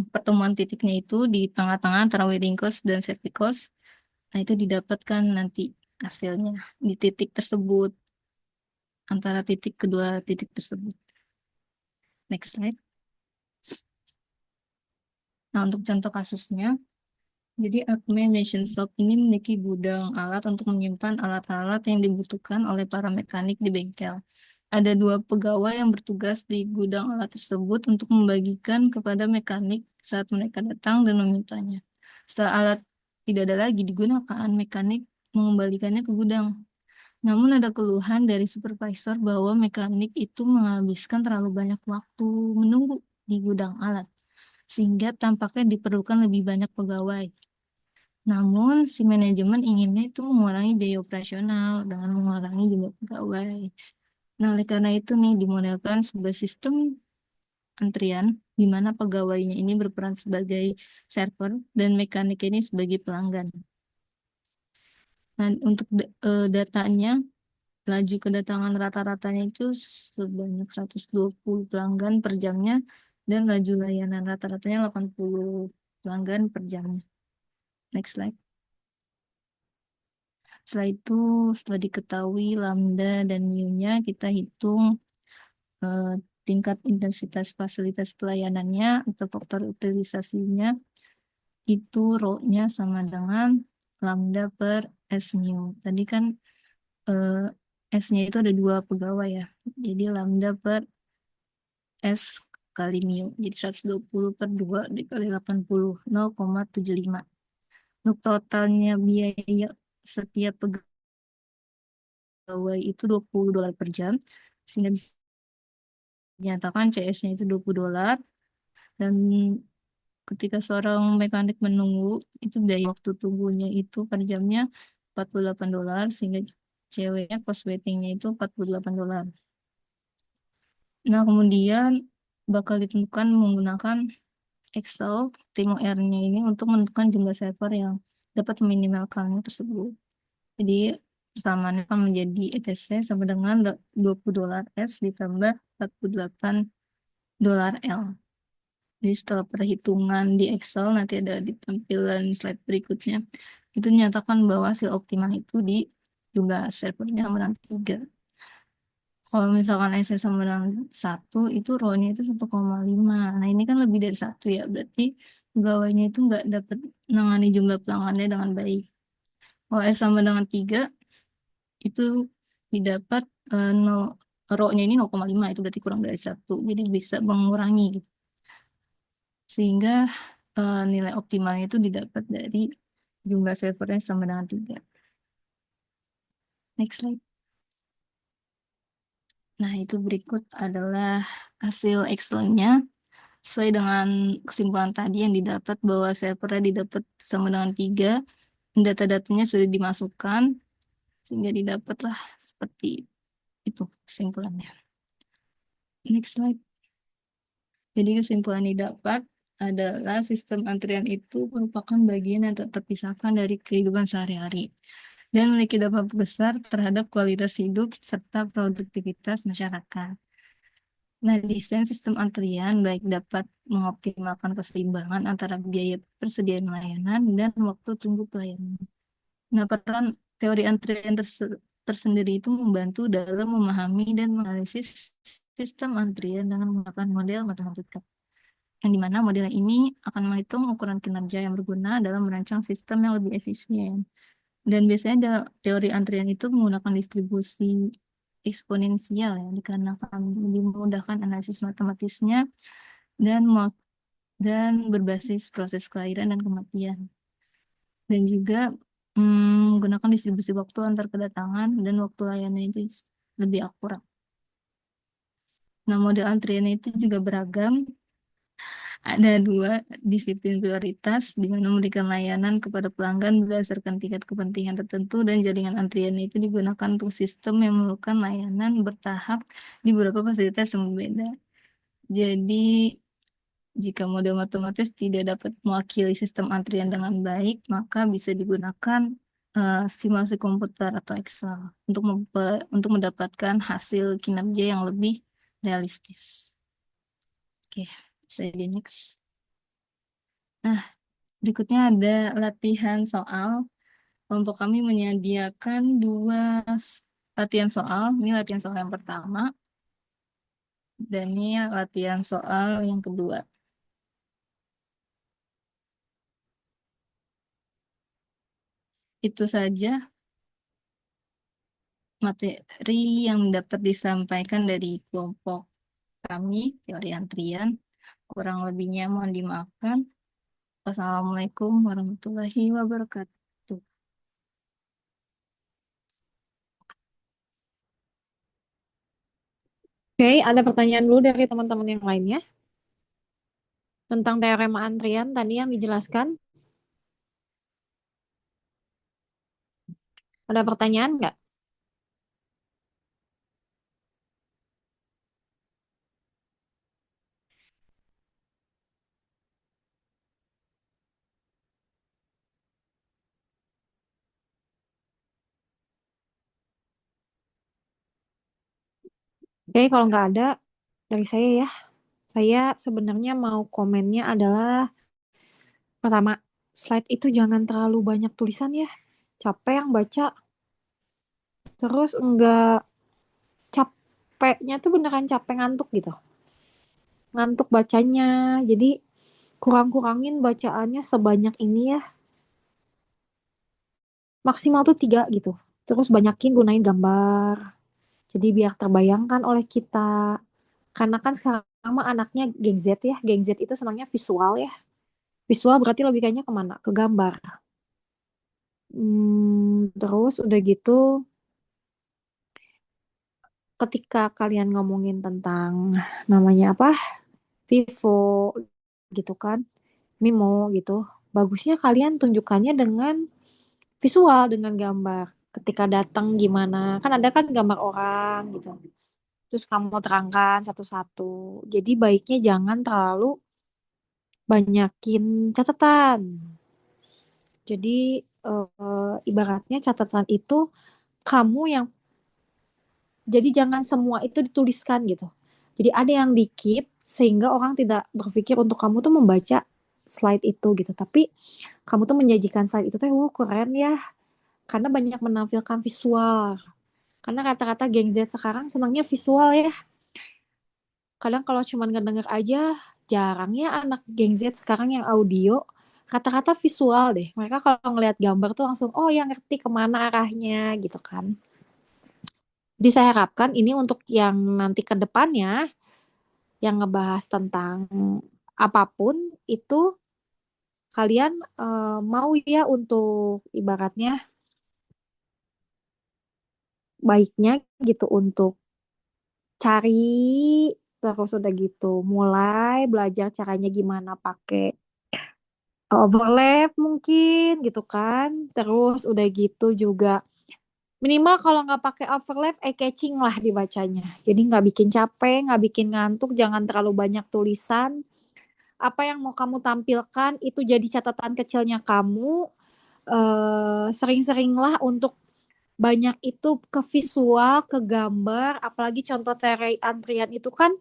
pertemuan titiknya itu di tengah-tengah antara waiting cost dan service cost. Nah, itu didapatkan nanti hasilnya di titik tersebut. Antara kedua titik tersebut. Next slide. Nah, untuk contoh kasusnya, jadi Acme Machine Shop ini memiliki gudang alat untuk menyimpan alat-alat yang dibutuhkan oleh para mekanik di bengkel. Ada 2 pegawai yang bertugas di gudang alat tersebut untuk membagikan kepada mekanik saat mereka datang dan memintanya. Setelah alat tidak ada lagi digunakan, mekanik mengembalikannya ke gudang. Namun ada keluhan dari supervisor bahwa mekanik itu menghabiskan terlalu banyak waktu menunggu di gudang alat, sehingga tampaknya diperlukan lebih banyak pegawai. Namun, si manajemen inginnya itu mengurangi biaya operasional dengan mengurangi jumlah pegawai. Nah, oleh karena itu nih dimodelkan sebuah sistem antrian di mana pegawainya ini berperan sebagai server dan mekanik ini sebagai pelanggan. Nah, untuk datanya, laju kedatangan rata-ratanya itu sebanyak 120 pelanggan per jamnya dan laju layanan rata-ratanya 80 pelanggan per jamnya. Next slide. Setelah itu, setelah diketahui lambda dan mu-nya, kita hitung tingkat intensitas fasilitas pelayanannya atau faktor utilisasinya. Itu rho-nya sama dengan lambda per S mu. Tadi kan S-nya itu ada 2 pegawai ya. Jadi lambda per S kali mu. Jadi 120 per 2 dikali 80, 0,75. Untuk totalnya biaya setiap pegawai itu $20 per jam. Sehingga bisa dinyatakan CS-nya itu $20. Dan ketika seorang mekanik menunggu, itu biaya waktu tunggunya itu per jamnya $48. Sehingga ceweknya cost waiting-nya itu $48. Nah, kemudian bakal ditentukan menggunakan Excel TimoR-nya ini untuk menentukan jumlah server yang dapat meminimalkannya tersebut. Jadi, persamaannya akan menjadi ETC sama dengan $20 S ditambah $48 L. Jadi, setelah perhitungan di Excel, nanti ada di tampilan slide berikutnya, itu dinyatakan bahwa hasil optimal itu di jumlah servernya sama dengan 3. Kalau misalkan S sama dengan 1, itu rho-nya itu 1,5. Nah, ini kan lebih dari 1 ya. Berarti pegawainya itu nggak dapat menangani jumlah pelanggannya dengan baik. Kalau S sama dengan 3, itu didapat rho-nya ini 0,5. Itu berarti kurang dari 1. Jadi bisa mengurangi gitu. Sehingga nilai optimalnya itu didapat dari jumlah servernya sama dengan 3. Next slide. Nah, itu berikut adalah hasil Excel-nya. Sesuai dengan kesimpulan tadi yang didapat bahwa servernya didapat sama dengan 3, data-datanya sudah dimasukkan, sehingga didapatlah seperti itu kesimpulannya. Next slide. Jadi kesimpulan didapat adalah sistem antrian itu merupakan bagian yang tak terpisahkan dari kehidupan sehari-hari dan memiliki dampak besar terhadap kualitas hidup serta produktivitas masyarakat. Nah, desain sistem antrian baik dapat mengoptimalkan keseimbangan antara biaya persediaan layanan dan waktu tunggu pelayanan. Nah, peran teori antrian tersendiri itu membantu dalam memahami dan menganalisis sistem antrian dengan menggunakan model matematika. Yang dimana model ini akan menghitung ukuran kinerja yang berguna dalam merancang sistem yang lebih efisien. Dan biasanya teori antrian itu menggunakan distribusi eksponensial ya, dikarenakan lebih memudahkan analisis matematisnya dan berbasis proses kelahiran dan kematian. Dan juga menggunakan distribusi waktu antar kedatangan dan waktu layanan itu lebih akurat. Nah, model antriannya itu juga beragam. Ada 2 disiplin prioritas, di mana memberikan layanan kepada pelanggan berdasarkan tingkat kepentingan tertentu, dan jaringan antrian itu digunakan untuk sistem yang memerlukan layanan bertahap di beberapa fasilitas yang berbeda. Jadi, jika model matematis tidak dapat mewakili sistem antrian dengan baik, maka bisa digunakan simulasi komputer atau Excel untuk mendapatkan hasil kinerja yang lebih realistis. Oke, saya di next. Nah, berikutnya ada latihan soal. Kelompok kami menyediakan 2 latihan soal. Ini latihan soal yang pertama. Dan ini latihan soal yang kedua. Itu saja. materi yang dapat disampaikan dari kelompok kami, teori antrian. Kurang lebihnya mohon dimaafkan. Wassalamualaikum warahmatullahi wabarakatuh. Oke, ada pertanyaan dulu dari teman-teman yang lainnya tentang teorema antrian tadi yang dijelaskan. Ada pertanyaan nggak? Oke, kalau nggak ada dari saya ya. Saya sebenarnya mau komennya adalah pertama, slide itu jangan terlalu banyak tulisan ya. Capek yang baca. Terus enggak capeknya tuh beneran capek ngantuk gitu. Ngantuk bacanya. Jadi kurang-kurangin bacaannya sebanyak ini ya. Maksimal tuh 3 gitu. Terus banyakin gunain gambar. Jadi biar terbayangkan oleh kita. Karena kan sekarang mah anaknya geng Z ya. Geng Z itu senangnya visual ya. Visual berarti logikanya kemana? Ke gambar. Terus udah gitu, ketika kalian ngomongin tentang namanya apa? Vivo gitu kan. Mimo gitu. Bagusnya kalian tunjukkannya dengan visual, dengan gambar. Ketika datang gimana. Kan ada kan gambar orang gitu. Terus kamu terangkan satu-satu. Jadi baiknya jangan terlalu banyakin catatan. Jadi ibaratnya catatan itu kamu yang jadi jangan semua itu dituliskan gitu. Jadi ada yang di-keep sehingga orang tidak berpikir untuk kamu tuh membaca slide itu gitu. Tapi kamu tuh menyajikan slide itu tuh keren ya. Karena banyak menampilkan visual. Karena kata-kata geng Z sekarang senangnya visual ya. Kadang kalau cuma ngedenger aja, jarang ya anak geng Z sekarang yang audio. Kata-kata visual deh. Mereka kalau ngelihat gambar tuh langsung, oh ya ngerti kemana arahnya gitu kan. Jadi saya harapkan ini untuk yang nanti ke depannya, yang ngebahas tentang apapun, itu kalian mau ya untuk ibaratnya baiknya gitu untuk cari terus udah gitu mulai belajar caranya gimana pakai overlap mungkin gitu kan. Terus udah gitu juga minimal kalau nggak pakai overlap eye catching lah dibacanya. Jadi nggak bikin capek, nggak bikin ngantuk, jangan terlalu banyak tulisan. Apa yang mau kamu tampilkan itu jadi catatan kecilnya kamu. Sering-seringlah untuk banyak itu ke visual, ke gambar, apalagi contoh teori antrian itu kan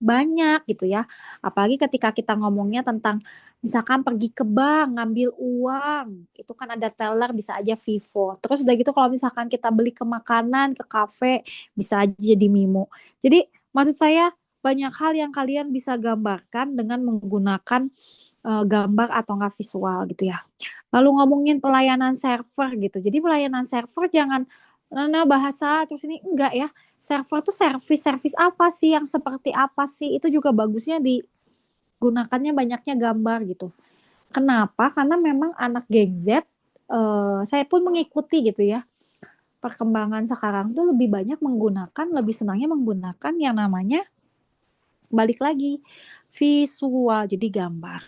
banyak gitu ya. Apalagi ketika kita ngomongnya tentang misalkan pergi ke bank, ngambil uang, itu kan ada teller bisa aja Vivo. Terus udah gitu kalau misalkan kita beli ke makanan, ke kafe, bisa aja jadi Mimo. Jadi maksud saya banyak hal yang kalian bisa gambarkan dengan menggunakan gambar atau enggak visual gitu ya. Lalu ngomongin pelayanan server gitu. Jadi pelayanan server jangan bahasa terus ini enggak ya. Server tuh service apa sih, yang seperti apa sih? Itu juga bagusnya digunakannya banyaknya gambar gitu. Kenapa? Karena memang anak Gen Z, saya pun mengikuti gitu ya. Perkembangan sekarang tuh lebih banyak menggunakan, lebih senangnya menggunakan yang namanya balik lagi visual, jadi gambar.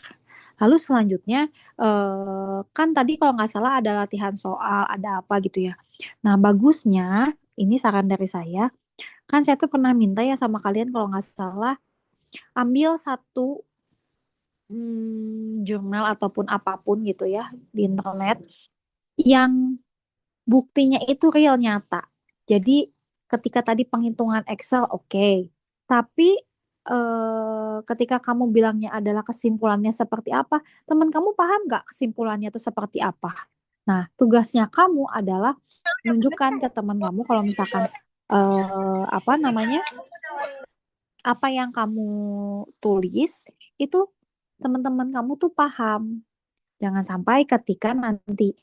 Lalu selanjutnya kan tadi kalau nggak salah ada latihan soal, ada apa gitu ya. Nah bagusnya, ini saran dari saya, kan saya tuh pernah minta ya sama kalian kalau nggak salah, ambil satu jurnal ataupun apapun gitu ya di internet, yang buktinya itu real nyata. Jadi ketika tadi penghitungan Excel oke. Tapi ketika kamu bilangnya adalah kesimpulannya seperti apa, teman kamu paham nggak kesimpulannya itu seperti apa? Nah, tugasnya kamu adalah menunjukkan ke teman kamu kalau misalkan apa namanya, apa yang kamu tulis itu teman-teman kamu tuh paham. Jangan sampai ketika nanti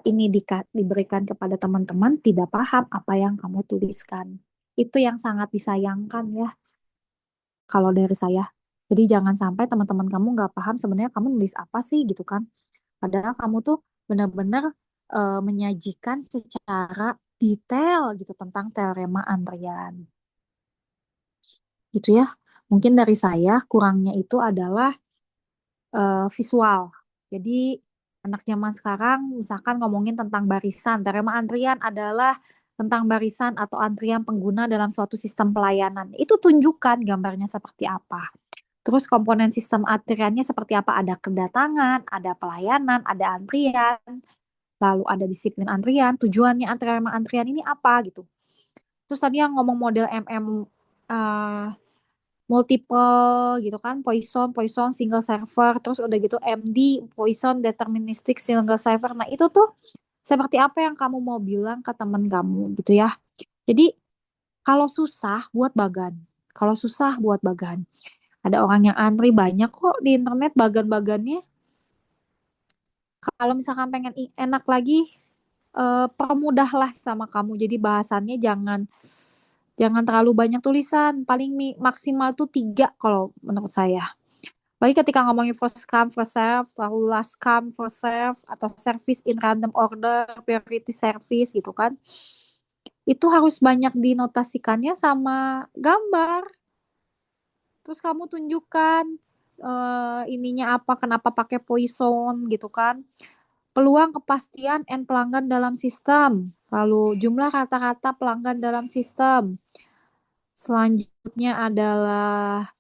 ini diberikan kepada teman-teman tidak paham apa yang kamu tuliskan. Itu yang sangat disayangkan ya kalau dari saya. Jadi jangan sampai teman-teman kamu nggak paham sebenarnya kamu nulis apa sih gitu kan. Padahal kamu tuh benar-benar menyajikan secara detail gitu tentang teorema antrian. Gitu ya. Mungkin dari saya kurangnya itu adalah visual. Jadi anak zaman sekarang misalkan ngomongin tentang barisan, teorema antrian adalah tentang barisan atau antrian pengguna dalam suatu sistem pelayanan. Itu tunjukkan gambarnya seperti apa. Terus komponen sistem antriannya seperti apa? Ada kedatangan, ada pelayanan, ada antrian, lalu ada disiplin antrian, tujuannya antrian ini apa gitu. Terus tadi yang ngomong model uh, multiple gitu kan, Poisson single server, terus udah gitu MD Poisson deterministic single server. Nah itu tuh seperti apa yang kamu mau bilang ke teman kamu gitu ya. Jadi kalau susah buat bagan, kalau susah buat bagan. Ada orang yang antri banyak kok di internet bagan-bagannya. Kalau misalkan pengen enak lagi, permudahlah sama kamu. Jadi bahasannya jangan terlalu banyak tulisan. Paling maksimal tuh 3 kalau menurut saya. Baik ketika ngomongin first come, first serve, lalu last come, first serve, atau service in random order, priority service gitu kan. Itu harus banyak dinotasikannya sama gambar. Terus kamu tunjukkan ininya apa, kenapa pakai Poisson gitu kan. Peluang kepastian N pelanggan dalam sistem. Lalu jumlah kata-kata pelanggan dalam sistem. Selanjutnya adalah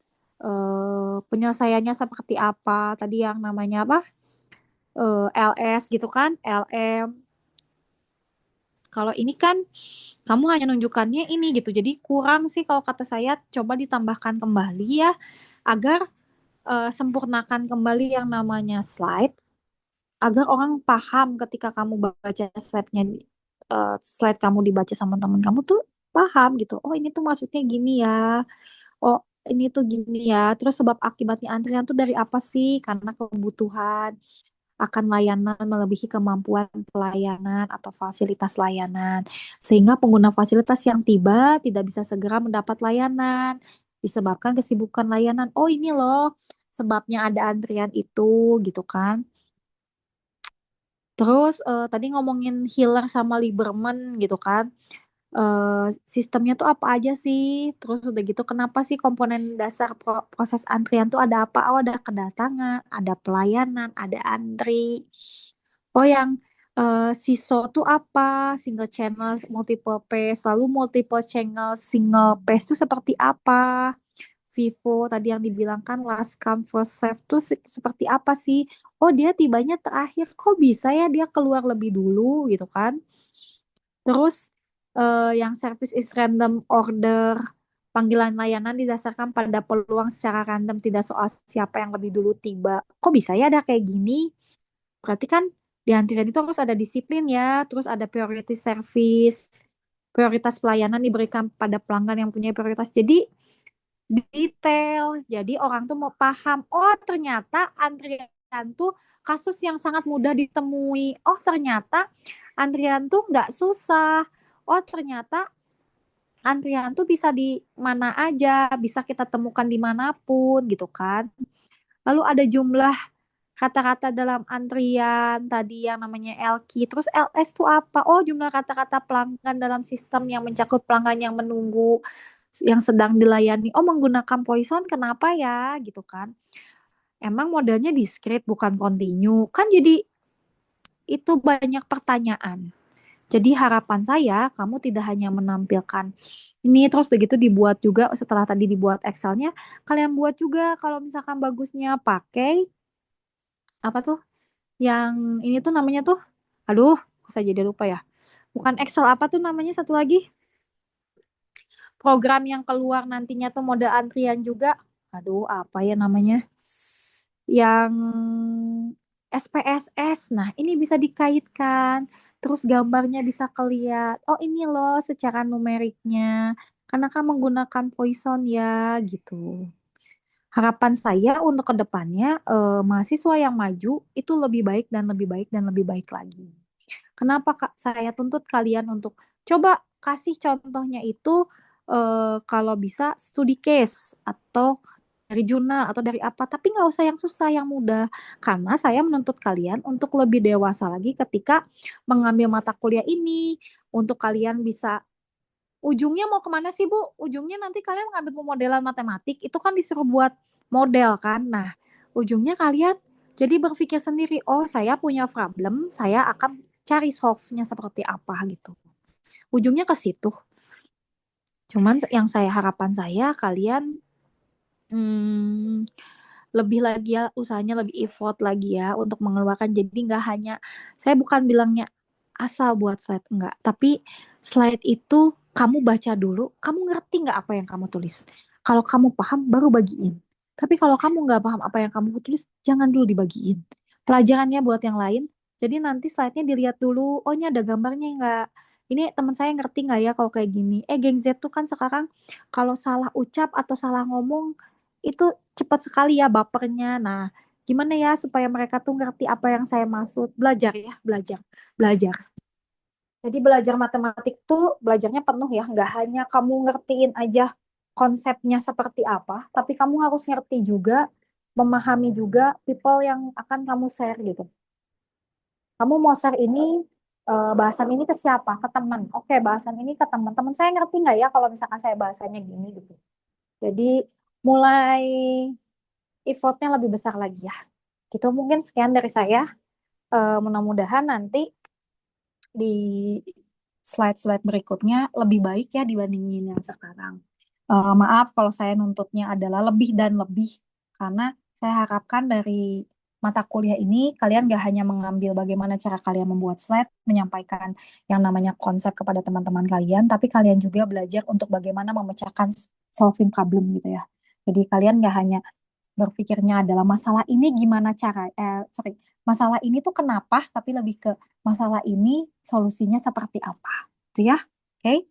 penyelesaiannya seperti apa. Tadi yang namanya apa? LS gitu kan, LM. Kalau ini kan kamu hanya nunjukkannya ini gitu. Jadi kurang sih kalau kata saya coba ditambahkan kembali ya agar sempurnakan kembali yang namanya slide agar orang paham ketika kamu baca slide kamu dibaca sama teman kamu tuh paham gitu. Oh ini tuh maksudnya gini ya. Oh ini tuh gini ya. Terus sebab akibatnya antrian tuh dari apa sih? Karena kebutuhan akan layanan melebihi kemampuan pelayanan atau fasilitas layanan. Sehingga pengguna fasilitas yang tiba tidak bisa segera mendapat layanan. Disebabkan kesibukan layanan. Oh ini loh sebabnya ada antrian itu gitu kan. Terus tadi ngomongin Hiller sama Lieberman gitu kan. Sistemnya tuh apa aja sih? Terus udah gitu kenapa sih komponen dasar proses antrian tuh ada apa? Oh ada kedatangan, ada pelayanan, ada antri. Oh yang SISO tuh apa? Single channel, multiple pace. Lalu multiple channel, single pace tuh seperti apa? Vivo tadi yang dibilang kan last come first serve tuh seperti apa sih? Oh dia tibanya terakhir, kok bisa ya dia keluar lebih dulu gitu kan? Terus yang service is random order, panggilan layanan didasarkan pada peluang secara random tidak soal siapa yang lebih dulu tiba. Kok bisa ya ada kayak gini? Berarti kan di antrian itu harus ada disiplin ya, terus ada priority service, prioritas pelayanan diberikan pada pelanggan yang punya prioritas. Jadi detail. Jadi orang tuh mau paham, oh ternyata antrian tuh kasus yang sangat mudah ditemui. Oh ternyata antrian tuh nggak susah. Oh ternyata antrian tuh bisa di mana aja, bisa kita temukan dimanapun gitu kan. Lalu ada jumlah kata-kata dalam antrian tadi yang namanya LQ. Terus LS tuh apa? Oh jumlah kata-kata pelanggan dalam sistem yang mencakup pelanggan yang menunggu yang sedang dilayani. Oh, menggunakan Poisson kenapa ya gitu kan? Emang modelnya discrete bukan continue. Kan jadi itu banyak pertanyaan. Jadi harapan saya kamu tidak hanya menampilkan ini terus begitu dibuat juga setelah tadi dibuat Excelnya, kalian buat juga kalau misalkan bagusnya pakai apa tuh? Yang ini tuh namanya tuh, aduh, kok saya jadi lupa ya. Bukan Excel apa tuh namanya satu lagi? Program yang keluar nantinya tuh mode antrian juga. Aduh, apa ya namanya? Yang SPSS. Nah, ini bisa dikaitkan. Terus gambarnya bisa kelihatan. Oh, ini loh secara numeriknya. Karena kan menggunakan Poisson ya, gitu. Harapan saya untuk kedepannya mahasiswa yang maju itu lebih baik dan lebih baik dan lebih baik lagi. Kenapa saya tuntut kalian untuk coba kasih contohnya itu kalau bisa studi case atau dari jurnal atau dari apa, tapi nggak usah yang susah, yang mudah. Karena saya menuntut kalian untuk lebih dewasa lagi ketika mengambil mata kuliah ini, untuk kalian bisa ujungnya mau kemana sih Bu? Ujungnya nanti kalian mengambil pemodelan matematik, itu kan disuruh buat model kan. Nah, ujungnya kalian jadi berpikir sendiri, oh saya punya problem, saya akan cari solve-nya seperti apa gitu. Ujungnya ke situ. Cuman yang harapan saya kalian lebih lagi ya, usahanya lebih effort lagi ya untuk mengeluarkan. Jadi nggak hanya, saya bukan bilangnya asal buat slide, enggak. Tapi slide itu kamu baca dulu, kamu ngerti nggak apa yang kamu tulis. Kalau kamu paham, baru bagiin. Tapi kalau kamu nggak paham apa yang kamu tulis, jangan dulu dibagiin. Pelajarannya buat yang lain, jadi nanti slide-nya dilihat dulu, oh ini ada gambarnya nggak? Ini teman saya ngerti nggak ya kalau kayak gini? Geng Z tuh kan sekarang kalau salah ucap atau salah ngomong, itu cepat sekali ya bapernya. Nah, gimana ya supaya mereka tuh ngerti apa yang saya maksud? Belajar ya, belajar, belajar. Jadi belajar matematik tuh belajarnya penuh ya, nggak hanya kamu ngertiin aja konsepnya seperti apa, tapi kamu harus ngerti juga, memahami juga people yang akan kamu share gitu. Kamu mau share ini, bahasan ini ke siapa? Ke teman. Oke, bahasan ini ke teman. Teman saya ngerti nggak ya kalau misalkan saya bahasanya gini gitu. Jadi mulai effortnya lebih besar lagi ya. Gitu mungkin sekian dari saya. Mudah-mudahan nanti di slide-slide berikutnya lebih baik ya dibandingin yang sekarang. Maaf kalau saya nuntutnya adalah lebih dan lebih, karena saya harapkan dari mata kuliah ini kalian gak hanya mengambil bagaimana cara kalian membuat slide, menyampaikan yang namanya konsep kepada teman-teman kalian, tapi kalian juga belajar untuk bagaimana memecahkan solving problem gitu ya. Jadi kalian gak hanya berpikirnya adalah masalah ini gimana masalah ini tuh kenapa, tapi lebih ke masalah ini solusinya seperti apa, itu ya. Oke.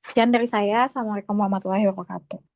Sekian dari saya. Assalamualaikum warahmatullahi wabarakatuh.